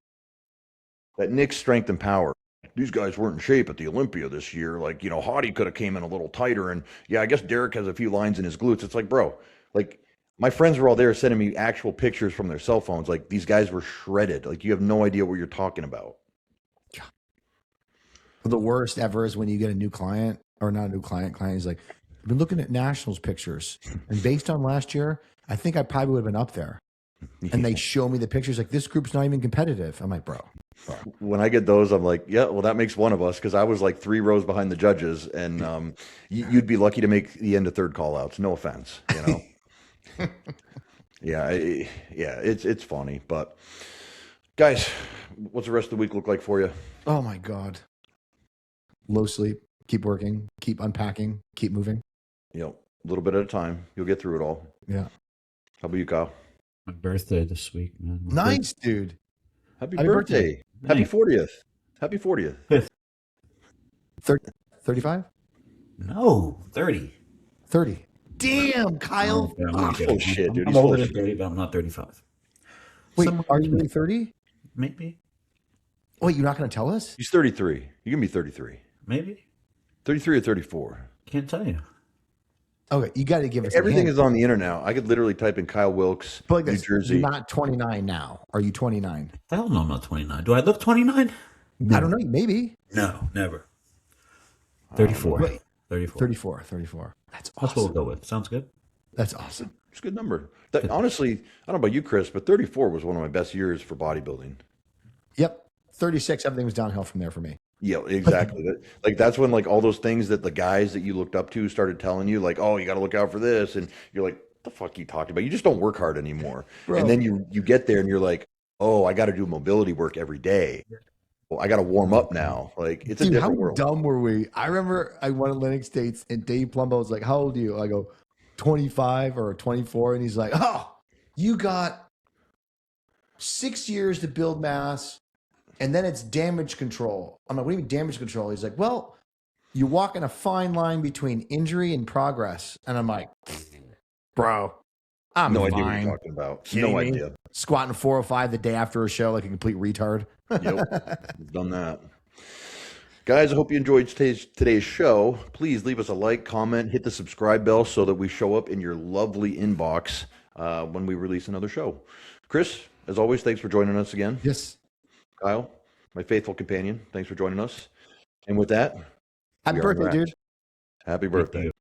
that Nick's Strength and Power. These guys weren't in shape at the Olympia this year. Like, Hottie could have came in a little tighter. And yeah, I guess Derek has a few lines in his glutes. It's like, bro, like my friends were all there sending me actual pictures from their cell phones. Like these guys were shredded. Like you have no idea what you're talking about. The worst ever is when you get a new client or not a new client is like, I've been looking at nationals pictures and based on last year, I think I probably would have been up there. And they show me the pictures like this group's not even competitive. I'm like, bro. When I get those, I'm like, yeah, well, that makes one of us because I was like 3 rows behind the judges, and you'd be lucky to make the end of third call outs. No offense, Yeah, it's funny, but guys, what's the rest of the week look like for you? Oh my God. Low sleep, keep working, keep unpacking, keep moving. A little bit at a time. You'll get through it all. Yeah. How about you, Kyle? My birthday this week, man. Nice, dude. Happy birthday. Happy 40th. Happy 40th. 35? No, 30. 30. Damn, Kyle. Oh, shit, dude. I'm older than 30, but I'm not 35. Wait, are you really 30? Maybe. Wait, you're not going to tell us? He's 33. You're going to be 33. Maybe. 33 or 34. Can't tell you. Okay, you got to give us Everything a hint. is on the internet now. I could literally type in Kyle Wilkes, But like New this, Jersey. You're not 29 now. Are you 29? Hell no, I'm not 29. Do I look 29? I don't know. Maybe. No, never. 34. Wait. 34. 34. That's That's what awesome. we'll go with. Sounds good. That's awesome. It's a good number. Honestly, I don't know about you, Chris, but 34 was one of my best years for bodybuilding. Yep. 36, everything was downhill from there for me. Yeah, exactly. That's when all those things that the guys that you looked up to started telling you, like, oh, you got to look out for this, and you're like, what the fuck are you talking about? You just don't work hard anymore. Bro. And then you get there and you're like, oh, I got to do mobility work every day. Well, I got to warm up now. Like it's Dude, a different how world. dumb were we? I remember I went to Atlantic States and Dave Plumbo was like, how old are you? I go, 25 or 24. And he's like, oh, you got 6 years to build mass. And then it's damage control. I'm like, what do you mean damage control? He's like, well, you walk in a fine line between injury and progress. And I'm like, bro, I'm No idea what fine. you're talking about. Kidding No me? idea. Squatting 405 the day after a show like a complete retard. Yep, we've done that. Guys, I hope you enjoyed today's show. Please leave us a like, comment, hit the subscribe bell so that we show up in your lovely inbox when we release another show. Chris, as always, thanks for joining us again. Yes. Kyle, my faithful companion, thanks for joining us. And with that, Happy we are birthday, wrapped. dude. Happy birthday.